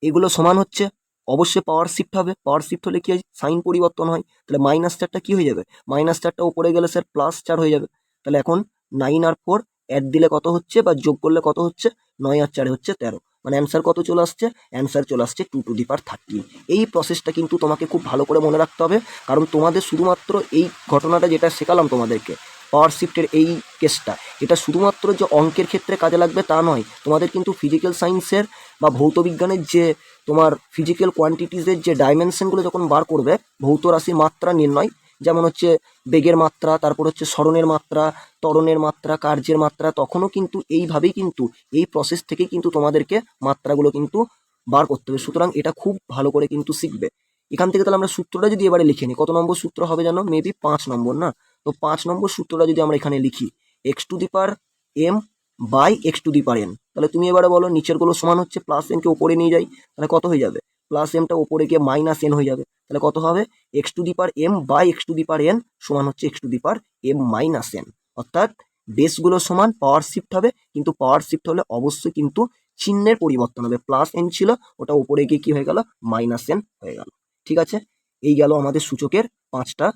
এগুলো সমান হচ্ছে, অবশ্যই পাওয়ার শিফট হবে। পাওয়ার শিফট হলে কি হয়? সাইন পরিবর্তন হয়। তাহলে -4টা কি হয়ে যাবে? -4টা উপরে গেলে স্যার +4 হয়ে যাবে। তাহলে এখন 9 আর 4 অ্যাড দিলে কত হচ্ছে, বা যোগ করলে কত হচ্ছে? 9 আর 4 হচ্ছে 13। মানে অ্যান্সার কত চলে আসছে? অ্যান্সার চলে আসছে 2 টু দি পাওয়ার 13। এই প্রসেসটা কিন্তু তোমাকে খুব ভালো করে মনে রাখতে হবে, কারণ তোমাদের শুধুমাত্র এই ঘটনাটা যেটা শেখালাম তোমাদেরকে, পাওয়ার শিফটের এই কেসটা, এটা শুধুমাত্র যে অঙ্কের ক্ষেত্রে কাজে লাগবে তা নয়। তোমাদের কিন্তু ফিজিক্যাল সায়েন্সের বা ভৌত বিজ্ঞানের যে তোমার ফিজিক্যাল কোয়ান্টিটিসের যে ডাইমেনশনগুলো যখন বার করবে, ভৌত রাশির মাত্রা নির্ণয়, যেমন হচ্ছে বেগের মাত্রা, তারপর হচ্ছে সরণের মাত্রা, ত্বরণের মাত্রা, কার্যের মাত্রা, তখনও কিন্তু এইভাবেই কিন্তু এই প্রসেস থেকেই কিন্তু তোমাদেরকে মাত্রাগুলো কিন্তু বার করতে হবে। সুতরাং এটা খুব ভালো করে কিন্তু শিখবে। এখান থেকে তাহলে আমরা সূত্রটা যদি এবারে লিখে নিই, কত নম্বর সূত্র হবে জানো? মেবি 5 নম্বর, না? তো 5 নম্বর সূত্রটা যদি আমরা এখানে লিখি, x to the power m by x to the power n। তাহলে তুমি এবারে বলো, নিচেরগুলো সমান হচ্ছে, +n-কে ওপরে নিয়ে যাই, তাহলে কত হয়ে যাবে? +m-টা ওপরে গিয়ে -n হয়ে যাবে। তাহলে কত হবে? X to the power m by x to the power n সমান হচ্ছে x to the power m minus n। অর্থাৎ বেসগুলো সমান, পাওয়ার শিফট হবে, কিন্তু পাওয়ার শিফট হলে অবশ্যই কিন্তু চিহ্নের পরিবর্তন হবে। +n ছিল, ওটা উপরে গিয়ে কি হয়ে গেল? -n হয়ে গেল। ঠিক আছে? এই গেল আমাদের সূচকের 5টা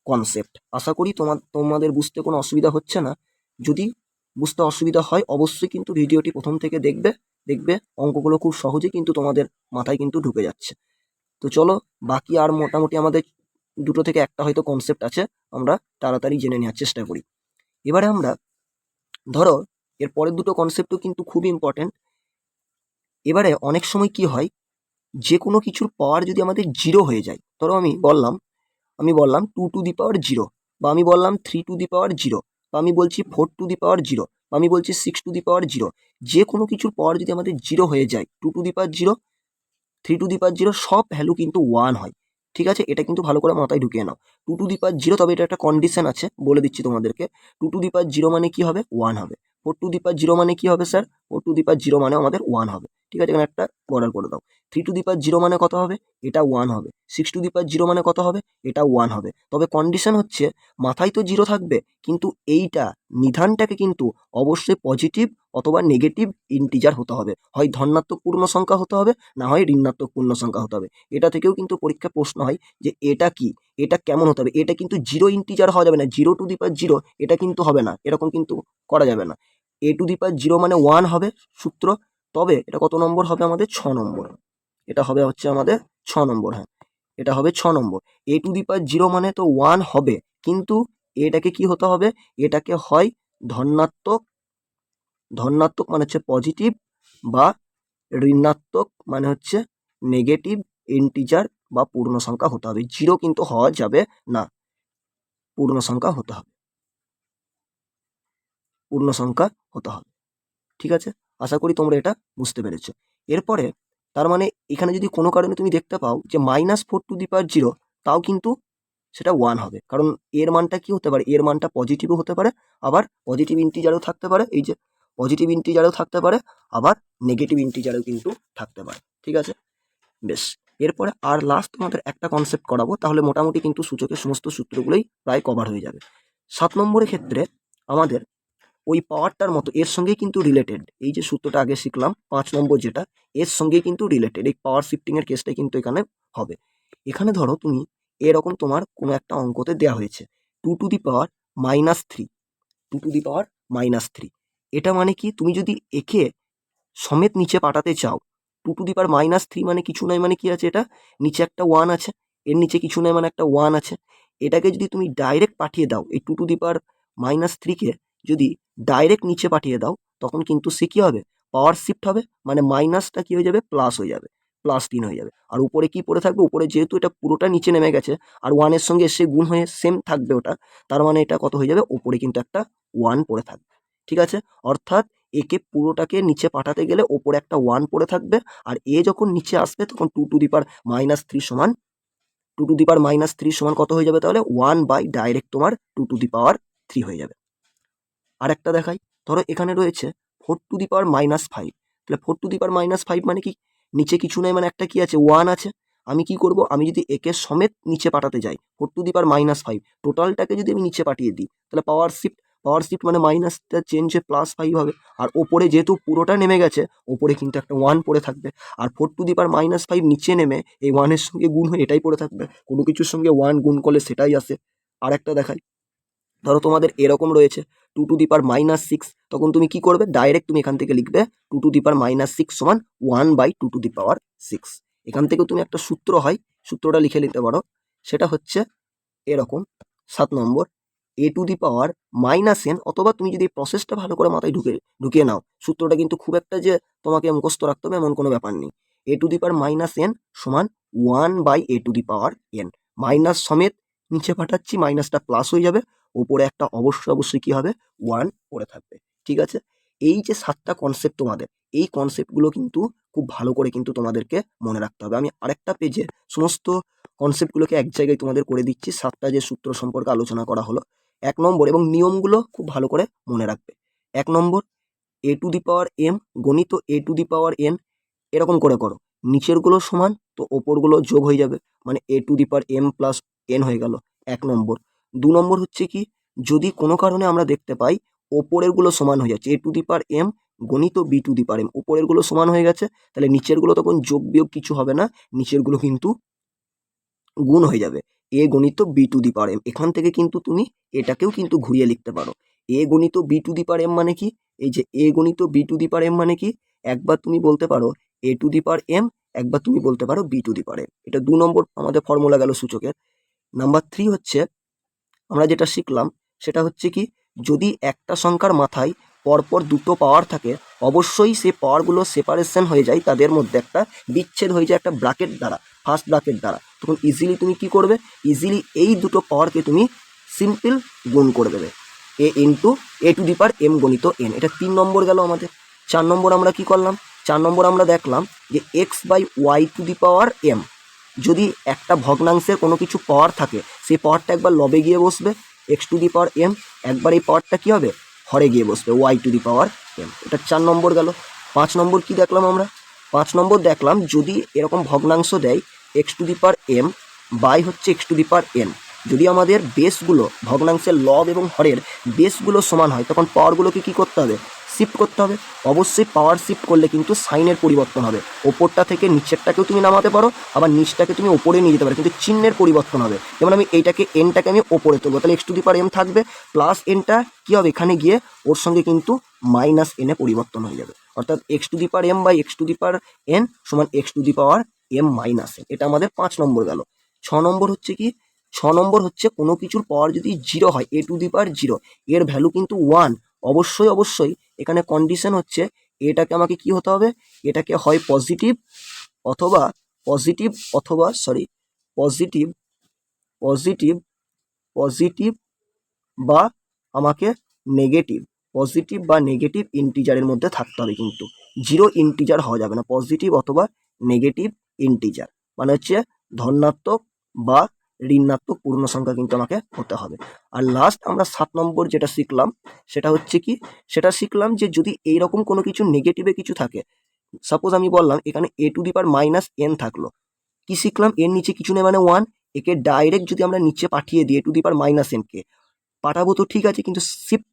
কনসেপ্ট। আশা করি তোমাদের বুঝতে কোনো অসুবিধা হচ্ছে না। যদি বুঝতে অসুবিধা হয় অবশ্যই কিন্তু ভিডিওটি প্রথম থেকে দেখবে। দেখবে অঙ্কগুলো খুব সহজেই কিন্তু তোমাদের মাথায় কিন্তু ঢুকে যাচ্ছে। তো চলো, বাকি আর মোটামুটি আমাদের 2টো থেকে একটা হয়তো কনসেপ্ট আছে, আমরা তাড়াতাড়ি জেনে নেওয়ার চেষ্টা করি। এবারে আমরা ধরো এর পরের 2টো কনসেপ্টও কিন্তু খুব ইম্পর্টেন্ট। এবারে অনেক সময় কি হয়, যে কোনো কিছুর পাওয়ার যদি আমাদের 0 হয়ে যায়, ধরো আমি বললাম 2 টু দি পাওয়ার 0, বা আমি বললাম 3 টু দি পাওয়ার 0, বা আমি বলছি 4 টু দি পাওয়ার 0, বা আমি বলছি 6 টু দি পাওয়ার 0। যে কোনো কিছুর পাওয়ার যদি আমাদের 0 হয়ে যায়, 2 to the power 0, 3 two the পাওয়ার 0, সব ভ্যালু কিন্তু 1 হয়। ঠিক আছে, এটা কিন্তু ভালো করে মাথায় ঢুকিয়ে নাও। 2 টু দি পাওয়ার 0, তবে এটা একটা কন্ডিশন আছে, বলে দিচ্ছি তোমাদেরকে। 2 টু দি পাওয়ার 0 মানে কি হবে? 1 হবে। 4 টু দি পাওয়ার 0 মানে কি হবে স্যার? 4 টু দি পাওয়ার 0 মানে আমাদের 1 হবে। ঠিক আছে, এখানে একটা বর্ডার করে দাও। 3 টু দি পাওয়ার 0 মানে কত হবে? এটা 1 হবে। 6 টু দি পাওয়ার 0 মানে কত হবে? এটা 1 হবে। তবে কন্ডিশন হচ্ছে মাথায় তো 0 থাকবে, কিন্তু এইটা নিধানটাকে কিন্তু অবশ্যই পজিটিভ অথবা নেগেটিভ ইন্টিজার হতে হবে। হয় ধনাত্মক পূর্ণ সংখ্যা হতে হবে, না হয় ঋণাত্মক পূর্ণ সংখ্যা হতে হবে। এটা থেকেও কিন্তু পরীক্ষা প্রশ্ন হয় যে এটা কি, এটা কেমন হতে হবে। এটা কিন্তু 0 ইন্টিজার হওয়া যাবে না, 0 টু দি পাওয়ার 0 এটা কিন্তু হবে না, এরকম কিন্তু করা যাবে না। a টু দি পাওয়ার 0 মানে 1 হবে সূত্র। তবে এটা কত নম্বর হবে? আমাদের 6 নম্বর। এটা হবে হচ্ছে আমাদের 6 নম্বর। হ্যাঁ, এটা হবে 6 নম্বর। a টু দি পাওয়ার 0 মানে তো 1 হবে, কিন্তু এটাকে কি হতে হবে? এটাকে হয় ধনাত্মক, ধনাত্মক মানে হচ্ছে পজিটিভ, বা ঋণাত্মক মানে হচ্ছে নেগেটিভ ইন্টিজার বা পূর্ণ সংখ্যা হতে হবে। 0 কিন্তু হওয়া যাবে না, পূর্ণ সংখ্যা হতে হবে, পূর্ণ সংখ্যা হতে হবে। ঠিক আছে, আশা করি তোমরা এটা বুঝতে পেরেছো। এরপরে তার মানে এখানে যদি কোনো কারণে তুমি দেখতে পাও যে -4 টু দি পাওয়ার 0, তাও কিন্তু সেটা 1 হবে। কারণ এর মানটা কি হতে পারে? এর মানটা পজিটিভও হতে পারে, আবার পজিটিভ ইন্টিজারও থাকতে পারে, এই যে পজিটিভ ইন্টিজারও থাকতে পারে, আবার নেগেটিভ ইন্টিজারও কিন্তু থাকতে পারে। ঠিক আছে, বেশ। এরপরে আর লাস্ট তোমাদের একটা কনসেপ্ট করাবো, তাহলে মোটামুটি কিন্তু সূচকের সমস্ত সূত্রগুলোই প্রায় কভার হয়ে যাবে। 7 নম্বরের ক্ষেত্রে আমাদের ওই পাওয়ারটার মতো এর সঙ্গেই কিন্তু রিলেটেড, এই যে সূত্রটা আগে শিখলাম 5 নম্বর যেটা, এর সঙ্গেই কিন্তু রিলেটেড এই পাওয়ার শিফটিং এর কেসটাই কিন্তু এখানে হবে। এখানে ধরো তুমি এরকম তোমার কোনো একটা অঙ্কতে দেওয়া হয়েছে 2 to the power -3, 2 to the পাওয়ার -3। এটা মানে কি? তুমি যদি একে সমেত নিচে পাঠাতে চাও, 2 টু দি পাওয়ার -3 মানে কিছু নয়, মানে কি আছে? এটা নিচে একটা 1 আছে, এর নিচে কিছু নয় মানে একটা 1 আছে। এটাকে যদি তুমি ডাইরেক্ট পাঠিয়ে দাও, এই 2 টু দি পাওয়ার -3 কে যদি ডাইরেক্ট নিচে পাঠিয়ে দাও, তখন কিন্তু সে কি হবে? পাওয়ার শিফট হবে, মানে মাইনাসটা কি হয়ে যাবে? প্লাস হয়ে যাবে, +3 হয়ে যাবে। আর উপরে কি পড়ে থাকবে? উপরে যেহেতু এটা পুরোটা নিচে নেমে গেছে, আর 1 এর সঙ্গে এসে গুণ হয়ে সেম থাকবে ওটা, তার মানে এটা কত হয়ে যাবে? উপরে কিন্তু একটা 1 পড়ে থাকবে। ঠিক আছে, অর্থাৎ একে পুরোটাকে নিচে পাঠাতে গেলে ওপরে একটা 1 পড়ে থাকবে, আর এ যখন নিচে আসবে তখন 2 টু দি পাওয়ার -3 সমান, 2 টু দি পাওয়ার -3 সমান কত হয়ে যাবে? তাহলে 1 বাই ডাইরেক্ট তোমার 2 টু দি পাওয়ার 3 হয়ে যাবে। আর একটা দেখাই, ধরো এখানে রয়েছে 4 টু দি পাওয়ার -5। তাহলে 4 টু দি পাওয়ার -5 মানে কি? নিচে কিছু নেই, মানে একটা কি আছে? 1 আছে। আমি কি করব? আমি যদি একে সমেত নিচে পাঠাতে যাই, 4 টু দি পাওয়ার -5 টোটালটাকে যদি আমি নিচে পাঠিয়ে দিই, তাহলে পাওয়ার শিফট, পাওয়ার শিফট মানে মাইনাসটা চেঞ্জ হয়ে +5 হবে। আর ওপরে যেহেতু পুরোটা নেমে গেছে, ওপরে কিন্তু একটা 1 পড়ে থাকবে। আর 4 টু দি পাওয়ার -5 নিচে নেমে এই 1 এর সঙ্গে গুণ হয়ে এটাই পড়ে থাকবে। কোনো কিছুর সঙ্গে 1 গুণ করলে সেটাই আসে। আর একটা দেখাই, ধরো তোমাদের এরকম রয়েছে 2 টু দি পাওয়ার -6, তখন তুমি কি করবে? ডাইরেক্ট তুমি এখান থেকে লিখবে 2 টু দি পাওয়ার -6 সমান 1 বাই 2 টু দি পাওয়ার 6। এখান থেকেও তুমি একটা সূত্র হয়, সূত্রটা লিখে নিতে পারো। সেটা হচ্ছে এরকম, 7 নম্বর, a to the power -n, অথবা তুমি যদি এই প্রসেসটা ভালো করে মাথায় ঢুকিয়ে নাও, সূত্রটা কিন্তু খুব একটা যে তোমাকে মুখস্থ রাখতে হবে এমন কোনো ব্যাপার নেই। a to the power -n সমান 1 by a to the power n। Minus সমেত নিচে পাঠাচ্ছি, মাইনাসটা প্লাস হয়ে যাবে, ওপরে একটা অবশ্যই কি হবে? 1 পড়ে থাকবে। ঠিক আছে, এই যে 7টা কনসেপ্ট তোমাদের, এই কনসেপ্টগুলো কিন্তু খুব ভালো করে কিন্তু তোমাদেরকে মনে রাখতে হবে। আমি আরেকটা পেজে সমস্ত কনসেপ্টগুলোকে এক জায়গায় তোমাদের করে দিচ্ছি, 7টা যে সূত্র সম্পর্কে আলোচনা করা হলো। 1 নম্বর, এবং নিয়মগুলো খুব ভালো করে মনে রাখবে। 1 নম্বর, a to the power m গণিত a to the power n, এরকম করে করো। নিচেরগুলো সমান তো ওপরগুলো যোগ হয়ে যাবে, মানে a to the power m plus n হয়ে গেল 1 নম্বর। 2 নম্বর হচ্ছে কি, যদি কোনো কারণে আমরা দেখতে পাই ওপরেরগুলো সমান হয়ে যাচ্ছে, a to the power m গণিত b two the power m, ওপরেরগুলো সমান হয়ে গেছে, তাহলে নিচেরগুলো তখন যোগ বিয়োগ কিছু হবে না, নিচেরগুলো কিন্তু গুণ হয়ে যাবে, a গণিত b two the power m। এখান থেকে কিন্তু তুমি এটাকেও কিন্তু ঘুরিয়ে লিখতে পারো। a গণিত b two the power m মানে কি? এই যে a গণিত b two the power m মানে কি? একবার তুমি বলতে পারো a to the power m, একবার তুমি বলতে পারো b two the power m। এটা 2 নম্বর আমাদের ফর্মুলা গেল সূচকের। নাম্বার 3 হচ্ছে আমরা যেটা শিখলাম, সেটা হচ্ছে কি, যদি একটা সংখ্যার মাথায় পরপর দুটো পাওয়ার থাকে, অবশ্যই সেই পাওয়ারগুলো সেপারেশন হয়ে যায়, তাদের মধ্যে একটা বিচ্ছেদ হয়ে যায় একটা ব্র্যাকেট দ্বারা, ফার্স্ট ব্র্যাকেট দ্বারা। তখন ইজিলি তুমি কি করবে? ইজিলি এই দুটো পাওয়ারকে তুমি সিম্পল গুণ করে দেবে, a to the power m গণিত n। এটা 3 নম্বর গেল আমাদের। 4 নম্বর আমরা কি করলাম? 4 নম্বর আমরা দেখলাম যে x by y to the power m, যদি একটা ভগ্নাংশের কোনো কিছু পাওয়ার থাকে সেই পাওয়ারটা একবার লবে গিয়ে বসবে x to the power m, একবার এই পাওয়ারটা কী হবে হরে গিয়ে বসবে y to the power m. এটা 4 নম্বর গেল। 5 নম্বর কি দেখলাম আমরা? 5 নম্বর দেখলাম যদি এরকম ভগ্নাংশ দেয় x to the power m by হচ্ছে x to the power n, যদি আমাদের বেসগুলো ভগ্নাংশের লব এবং হরের বেসগুলো সমান হয় তখন পাওয়ারগুলোকে কী করতে হবে শিফট করতে হবে। অবশ্যই পাওয়ার শিফট করলে কিন্তু সাইনের পরিবর্তন হবে, ওপরটা থেকে নিচেরটাকেও তুমি নামাতে পারো, আবার নিচটাকে তুমি ওপরে নিয়ে যেতে পারো, কিন্তু চিহ্নের পরিবর্তন হবে। যেমন আমি এইটাকে এনটাকে আমি ওপরে তুলবো, তাহলে x to the power m থাকবে, প্লাস এনটা কী হবে এখানে গিয়ে ওর সঙ্গে কিন্তু মাইনাস এনে পরিবর্তন হয়ে যাবে, অর্থাৎ x to the power m by x to the power n সমান x to the power m minus n. এটা আমাদের 5 নম্বর গেল। 6 নম্বর হচ্ছে কি? 6 নম্বর হচ্ছে কোনো কিছুর পাওয়ার যদি 0 হয় এ টু দি পাওয়ার 0, এর ভ্যালু কিন্তু 1। অবশ্যই অবশ্যই এখানে কন্ডিশন হচ্ছে এটাকে আমাকে কি হতে হবে, এটাকে হয় পজিটিভ অথবা পজিটিভ পজিটিভ পজিটিভ বা আমাকে নেগেটিভ ইন্টিজারের মধ্যে থাকতে হবে, কিন্তু 0 ইন্টিজার হওয়া যাবে না, পজিটিভ অথবা নেগেটিভ ইন্টিজার মানে হচ্ছে ধনাত্মক বা ঋণাত্মক পূর্ণ সংখ্যা কিন্তু আমাকে হতে হবে। আর লাস্ট আমরা 7 নম্বর যেটা শিখলাম সেটা হচ্ছে কি, সেটা শিখলাম যে যদি এইরকম কোনো কিছু নেগেটিভে কিছু থাকে, সাপোজ আমি বললাম এখানে a to the power minus n থাকলো, কি শিখলাম এর নিচে কিছু নেই মানে 1, একে ডাইরেক্ট যদি আমরা নিচে পাঠিয়ে দিই a to the power minus এনকে পাঠাবো তো ঠিক আছে, কিন্তু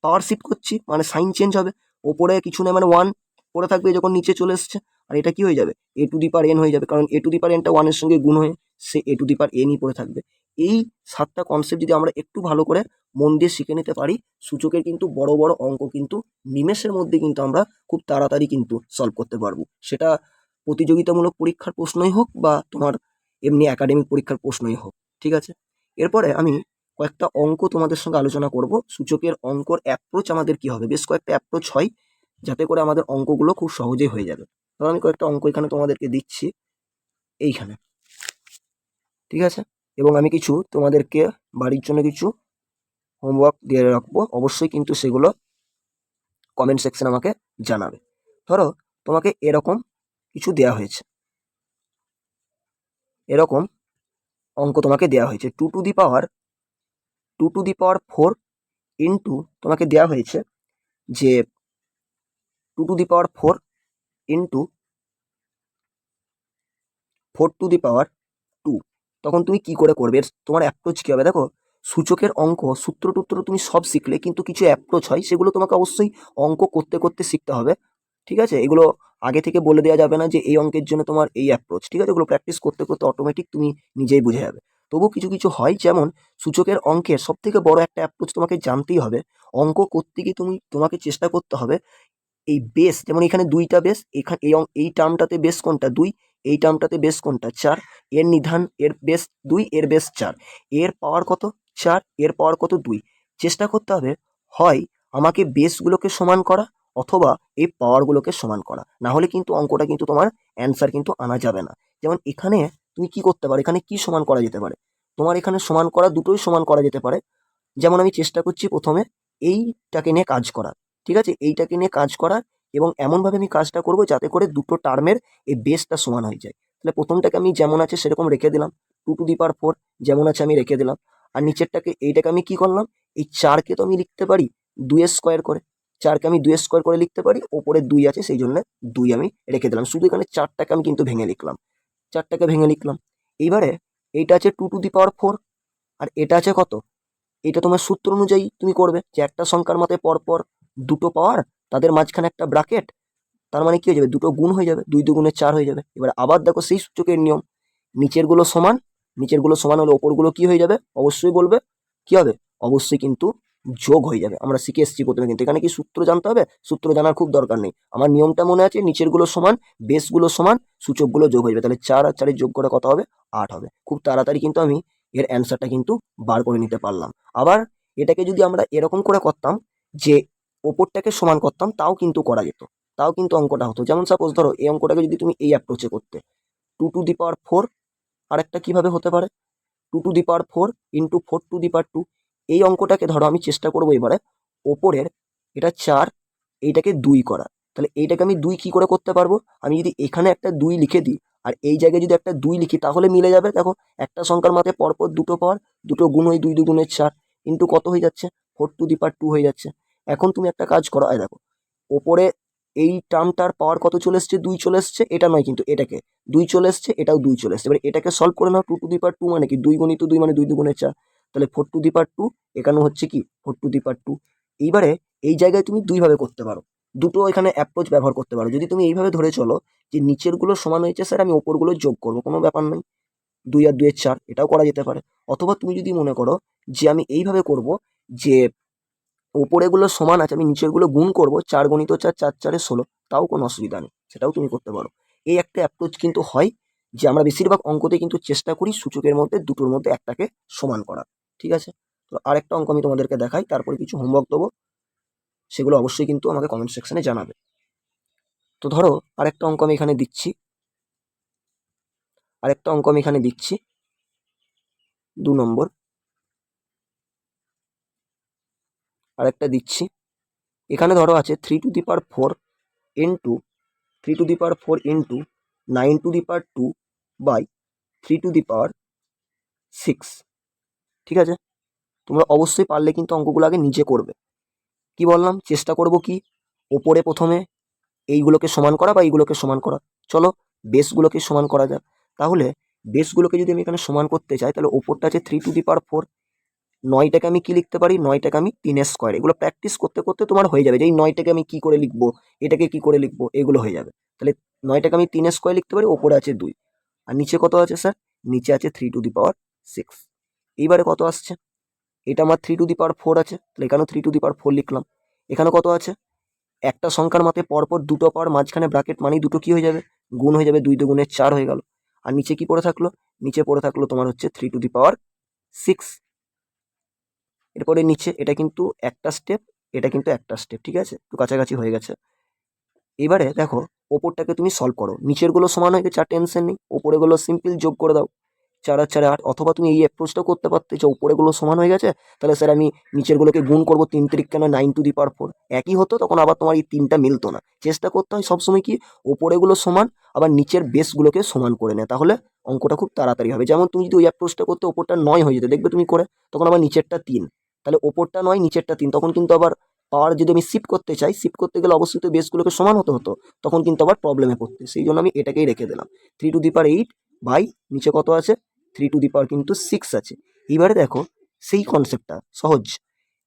পাওয়ার শিফট করছি মানে সাইন চেঞ্জ হবে, ওপরে কিছু নেই মানে 1 পড়ে থাকবে, যখন নিচে চলে এসছে আর এটা কি হয়ে যাবে এ টু দি পাওয়ার এন হয়ে যাবে, কারণ এ টু দি পাওয়ার এনটা 1 এর সঙ্গে গুণ হয়ে সে এ টু দি পাওয়ার এনই পড়ে থাকবে। এই 7টা কনসেপ্ট যদি আমরা একটু ভালো করে মন দিয়ে শিখে নিতে পারি, সূচকের কিন্তু বড় বড় অঙ্ক কিন্তু নিমেষের মধ্যে কিন্তু আমরা খুব তাড়াতাড়ি কিন্তু সলভ করতে পারবো, সেটা প্রতিযোগিতামূলক পরীক্ষার প্রশ্নই হোক বা তোমার এমনি একাডেমিক পরীক্ষার প্রশ্নই হোক। ঠিক আছে, এরপরে আমি কয়েকটা অঙ্ক তোমাদের সঙ্গে আলোচনা করব। সূচকের অঙ্কর অ্যাপ্রোচ আমাদের কি হবে, বেশ কয়েকটা অ্যাপ্রোচ হয় যাতে করে আমাদের অঙ্কগুলো খুব সহজেই হয়ে যাবে। ধরো আমি কয়েকটা অঙ্ক এখানে তোমাদেরকে দিচ্ছি এইখানে, ঠিক আছে, এবং আমি কিছু তোমাদেরকে বাড়ির জন্য কিছু হোমওয়ার্ক দিয়ে রাখবো, অবশ্যই কিন্তু সেগুলো কমেন্ট সেকশন আমাকে জানাবে। ধরো তোমাকে এরকম কিছু দেয়া হয়েছে, এরকম অঙ্ক তোমাকে দেয়া হয়েছে 2 টু দি পাওয়ার 4 ইন্টু তোমাকে দেয়া হয়েছে যে 2 to the power 4 into 4 to the power 2। তখন তুমি কি করে করবে, তোমার অ্যাপ্রোচ কী হবে? দেখো সূচকের অঙ্ক সূত্র টুত্র তুমি সব শিখলে, কিন্তু কিছু অ্যাপ্রোচ হয় সেগুলো তোমাকে অবশ্যই অঙ্ক করতে করতে শিখতে হবে। ঠিক আছে, এগুলো আগে থেকে বলে দেওয়া যাবে না যে এই অঙ্কের জন্য তোমার এই অ্যাপ্রোচ, ঠিক আছে, এগুলো প্র্যাকটিস করতে করতে অটোমেটিক তুমি নিজেই বুঝে যাবে। তবু কিছু কিছু হয়, যেমন সূচকের অঙ্কের সব থেকে বড় একটা অ্যাপ্রোচ তোমাকে জানতেই হবে। অঙ্ক করতে গিয়ে তোমাকে চেষ্টা করতে হবে এই বেস, যেমন এখানে 2টা বেস, এখানে এই টার্মটাতে বেস কোনটা 2, এই টার্মটাতে বেস কোনটা 4, এর নিধান এর বেস 2 এর বেস 4, এর পাওয়ার কত 4, এর পাওয়ার কত 2। চেষ্টা করতে হবে হয় আমাকে বেসগুলোকে সমান করা অথবা এই পাওয়ারগুলোকে সমান করা, না হলে কিন্তু অঙ্কটা কিন্তু তোমার অ্যান্সার কিন্তু আনা যাবে না। যেমন এখানে তুমি কি করতে পারো, এখানে কি সমান করা যেতে পারে, তোমার এখানে সমান করা দুটোই সমান করা যেতে পারে। যেমন আমি চেষ্টা করছি প্রথমে এইটাকে নিয়ে কাজ করার, ঠিক আছে, এইটাকে নিয়ে কাজ করার, এবং এমনভাবে আমি কাজটা করব যাতে করে দুটো টার্মের এই বেসটা সমান হয়ে যায়। তাহলে প্রথমটাকে আমি যেমন আছে সেরকম রেখে দিলাম, 2 টু দি পাওয়ার 4 যেমন আছে আমি রেখে দিলাম, আর নিচেরটাকে এইটাকে আমি কি করলাম, এই 4কে তো আমি লিখতে পারি 2 এর স্কোয়ার করে, 4কে আমি 2 এর স্কোয়ার করে লিখতে পারি, ওপরে 2 আছে সেই জন্য 2 আমি রেখে দিলাম, শুধু এখানে 4টাকে আমি কিন্তু ভেঙে লিখলাম, 4টাকে ভেঙে লিখলাম। এইবারে এইটা আছে 2 টু দি পাওয়ার 4, আর এটা আছে কত, এটা তোমার সূত্র অনুযায়ী তুমি করবে যে একটা সংখ্যার মতে পরপর দুটো পাওয়ার, তাদের মাঝখানে একটা ব্র্যাকেট, তার মানে কি হয়ে যাবে, দুটো গুণ হয়ে যাবে, 2 2 4 হয়ে যাবে। এবার আবার দেখো সেই সূচকের নিয়ম, নিচেরগুলো সমান, নিচেরগুলো সমান হলে ওপরগুলো কি হয়ে যাবে, অবশ্যই বলবে কি হবে, অবশ্যই কিন্তু যোগ হয়ে যাবে। আমরা শিখে এসেছি প্রথমে, কিন্তু এখানে কি সূত্র জানতে হবে, সূত্র জানার খুব দরকার নেই, আমার নিয়মটা মনে আছে, নিচেরগুলো সমান, বেসগুলো সমান, সূচকগুলো যোগ হয়ে যাবে, তাহলে 4 আর 4 যোগ করে কত হবে, 8 হবে। খুব তাড়াতাড়ি কিন্তু আমি এর অ্যান্সারটা কিন্তু বার করে নিতে পারলাম। আবার এটাকে যদি আমরা এরকম করে করতাম যে ওপরটাকে সমান করতাম, তাও কিন্তু করা যেত, তাও কিন্তু অঙ্কটা হতো। যেমন সাপোজ ধরো এই অঙ্কটাকে যদি তুমি এই অ্যাপ্রোচে করতে 2 টু দি পাওয়ার 4, আরেকটা কিভাবে হতে পারে 2 to the power 4 into 4 to the power 2। এই অঙ্কটাকে ধরো আমি চেষ্টা করবো এবারে ওপরের এটা 4, এইটাকে 2 করা, তাহলে এইটাকে আমি 2 কি করে করতে পারবো, আমি যদি এখানে একটা 2 লিখে দিই আর এই জায়গায় যদি একটা 2 লিখি তাহলে মিলে যাবে। দেখো একটা সংখ্যার মাথায় পরপর দুটো পাওয়ার, দুটো গুণ ওই 2 দুগুণের 4 ইন্টু কত হয়ে যাচ্ছে 4^2 হয়ে যাচ্ছে। এখন তুমি একটা কাজ করো, দেখো ওপরে এই টার্মটার পাওয়ার কত চলে এসছে 2 চলে এসছে, এটা নয় কিন্তু এটাকে 2 চলে এসছে, এটাও 2 চলে এসছে। এবার এটাকে সলভ করে নাও, 2^2 মানে কি 2 গুণিত 2 মানে 2 দুগুণের 4, তাহলে 4^2 এখানে হচ্ছে কি 4^2। এইবারে এই জায়গায় তুমি দুইভাবে করতে পারো, দুটো এখানে অ্যাপ্রোচ ব্যবহার করতে পারো। যদি তুমি এইভাবে ধরে চলো যে নিচের গুলো সমান হয়েছে স্যার, আমি ওপরগুলো যোগ করবো, কোনো ব্যাপার নেই, 2 আর 2 4, এটাও করা যেতে পারে। অথবা তুমি যদি মনে করো যে আমি এইভাবে করব যে ওপরেগুলো সমান আছে, আমি নিচের গুলো গুণ করবো, 4 গুণিত 4 4 4 16, তাও কোনো অসুবিধা নেই, সেটাও তুমি করতে পারো। এই একটা অ্যাপ্রোচ কিন্তু হয়, যে আমরা বেশিরভাগ অঙ্কতে কিন্তু চেষ্টা করি সূচকের মধ্যে দুটোর মধ্যে একটাকে সমান করা। ঠিক আছে, তো আরেকটা অঙ্ক আমি তোমাদেরকে দেখাই, তারপরে কিছু হোমওয়ার্ক দেবো, সেগুলো অবশ্যই কিন্তু আমাকে কমেন্ট সেকশনে জানাবে। তো ধরো আরেকটা অঙ্ক আমি এখানে দিচ্ছি, 2 নম্বর আরেকটা দিচ্ছি। এখানে ধরো আছে 3^4 ইন্টু 3^4 ইন্টু 9^2 বাই 3^6। ঠিক আছে, তোমরা অবশ্যই পারলে কিন্তু অঙ্কগুলো আগে নিজে করবে। কি বললাম, চেষ্টা করব কি ওপরে প্রথমে এইগুলোকে সমান করা বা এইগুলোকে সমান করা। চলো বেসগুলোকে সমান করা যাক। তাহলে বেসগুলোকে যদি আমি এখানে সমান করতে চাই, তাহলে ওপরটা আছে 3^4, 9টাকে আমি কি লিখতে পারি, 9টাকে আমি 3 স্কোয়ার। এগুলো প্র্যাকটিস করতে করতে তোমার হয়ে যাবে যে এই 9টাকে আমি কি করে লিখবো, এটাকে কি করে লিখবো, এগুলো হয়ে যাবে। তাহলে 9টাকে আমি 3 স্কোয়ার লিখতে পারি, ওপরে আছে 2, আর নিচে কত আছে স্যার, নিচে আছে 3^6। এইবারে কত আসছে, এটা আমার 3^4 আছে, তাহলে এখানেও 3^4 লিখলাম। এখানে কত আছে, একটা সংখ্যার মাথায় পরপর দুটো পাওয়ার, মাঝখানে ব্র্যাকেট, মানে দুটো কি হয়ে যাবে, গুণ হয়ে যাবে, 2 দুগুণের 4 হয়ে গেল। আর নিচে কি পড়ে থাকলো, নিচে পড়ে থাকলো তোমার হচ্ছে 3^6। এরপরে নিচে এটা কিন্তু একটা স্টেপ, এটা কিন্তু একটা স্টেপ, ঠিক আছে, একটু কাছাকাছি হয়ে গেছে। এবারে দেখো ওপরটাকে তুমি সলভ করো, নিচের গুলো সমান হয়ে গেছে, আর টেনশন নেই, ওপরে গুলো সিম্পল যোগ করে দাও, 4 আর 4 8। অথবা তুমি এই অ্যাপ্রোচটাও করতে পারতে যে ওপরে গুলো সমান হয়ে গেছে, তাহলে স্যার আমি নিচের গুলোকে গুণ করবো, 3 কেন 9^4, একই হতো, তখন আবার তোমার এই 3টা মিলতো না। চেষ্টা করতে হয় সবসময় কি ওপরে গুলো সমান, আবার নিচের বেসগুলোকে সমান করে নেয়, তাহলে অঙ্কটা খুব তাড়াতাড়ি হবে। যেমন তুমি যদি ওই অ্যাপ্রোচটা করতে ওপরটা 9 হয়ে যেত, দেখবে তুমি করে, তখন আবার নিচেরটা 3, তাহলে ওপরটা 9 নিচেরটা 3, তখন কিন্তু আবার পাওয়ার যদি আমি শিফট করতে চাই, শিফট করতে গেলে অবশ্যই তো বেসগুলোকে সমান হতে হতো, তখন কিন্তু আবার প্রবলেমে পড়তে। সেই জন্য আমি এটাকেই রেখে দিলাম, 3^8 বাই নিচে কত আছে 3^6 আছে। এবারে দেখো সেই কনসেপ্টটা সহজ,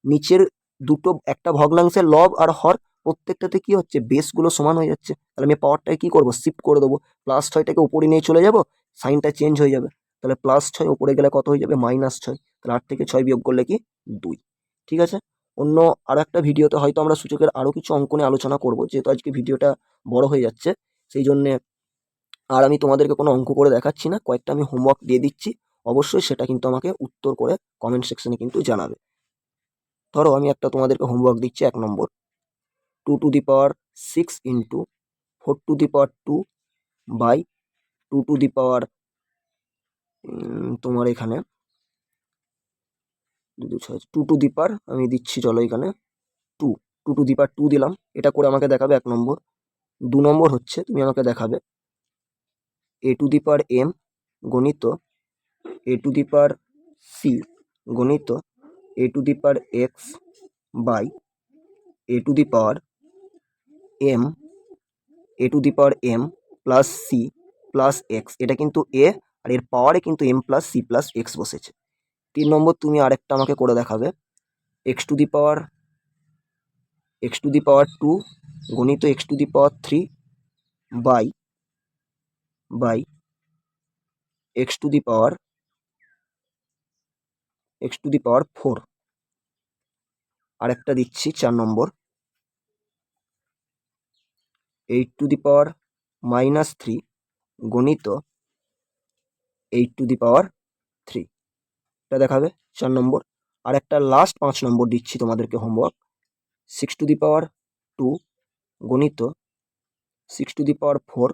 নিচের দুটো একটা ভগ্নাংশের লব আর হর, প্রত্যেকটাতে কি হচ্ছে বেসগুলো সমান হয়ে যাচ্ছে, তাহলে আমি পাওয়ারটাকে কি করবো, শিফট করে দেবো, +6টাকে উপরে নিয়ে চলে যাব, সাইনটা চেঞ্জ হয়ে যাবে, তাহলে +6 উপরে গেলে কত হয়ে যাবে -6, তাহলে 8 থেকে 6 বিয়োগ করলে কি 2। ঠিক আছে, অন্য আরো একটা ভিডিওতে হয়তো আমরা সূচকের আরো কিছু অঙ্ক নিয়ে আলোচনা করবো, যেহেতু আজকে ভিডিওটা বড় হয়ে যাচ্ছে, সেই জন্যে আর আমি তোমাদেরকে কোনো অঙ্ক করে দেখাচ্ছি না, কয়েকটা আমি হোমওয়ার্ক দিয়ে দিচ্ছি, অবশ্যই সেটা কিন্তু আমাকে উত্তর করে কমেন্ট সেকশনে কিন্তু জানাবে। ধরো আমি একটা তোমাদেরকে হোমওয়ার্ক দিচ্ছি, 1 নম্বর, 2^6 ইন্টু 4^2 বাই 2^, তোমার এখানে 2^, আমি দিচ্ছি, চলো এখানে 2, 2^2 দিলাম, এটা করে আমাকে দেখাবে 1 নম্বর। 2 নম্বর হচ্ছে তুমি আমাকে দেখাবে a^m গণিত a^c গণিত a^x by a^m plus c plus x। এটা কিন্তু a, আর এর পাওয়ারে কিন্তু m plus c plus x বসেছে। 3 নম্বর তুমি আরেকটা আমাকে করে দেখাবে x^2 গণিত x^3 বাই x^4। আরেকটা দিচ্ছি 4 নম্বর, 8^-3 গণিত 8^3, এটা দেখাবে 4 নম্বর। আর একটা লাস্ট 5 নম্বর দিচ্ছি তোমাদেরকে হোমওয়ার্ক, 6^2 গণিত 6^4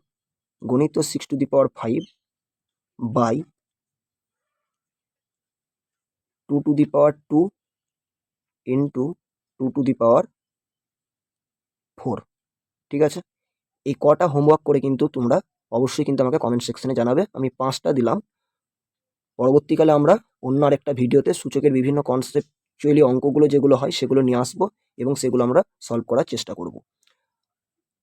গণিত 6^5 বাই 2^2 ইন্টু 2^4। ঠিক আছে, এই কটা হোমওয়ার্ক করে কিন্তু তোমরা অবশ্যই কিন্তু আমাকে কমেন্ট সেকশনে জানাবে। আমি 5টা দিলাম। পরবর্তীকালে আমরা অন্য আরেকটা ভিডিওতে সূচকের বিভিন্ন কনসেপচুয়ালি অঙ্কগুলো যেগুলো হয় সেগুলো নিয়ে আসবো এবং সেগুলো আমরা সলভ করার চেষ্টা করব।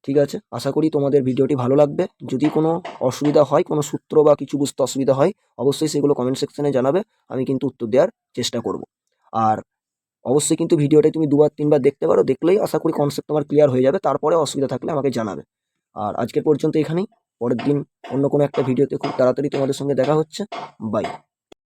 ঠিক আছে, আশা করি তোমাদের ভিডিওটি ভালো লাগবে। যদি কোনো অসুবিধা হয়, কোনো সূত্র বা কিছু বুঝতে অসুবিধা হয়, অবশ্যই সেগুলো কমেন্ট সেকশনে জানাবে। আমি কিন্তু উত্তর দেওয়ার চেষ্টা করব। আর অবশ্যই কিন্তু ভিডিওটা তুমি 2-3বার দেখতে পারো, দেখলেই আশা করি কনসেপ্ট তোমার ক্লিয়ার হয়ে যাবে। তারপরে অসুবিধা থাকলে আমাকে জানাবে। আর আজকের পর্যন্ত এখানেই। পরের দিন অন্য কোনো একটা ভিডিওতে খুব তাড়াতাড়ি তোমাদের সঙ্গে দেখা হচ্ছে। বাই।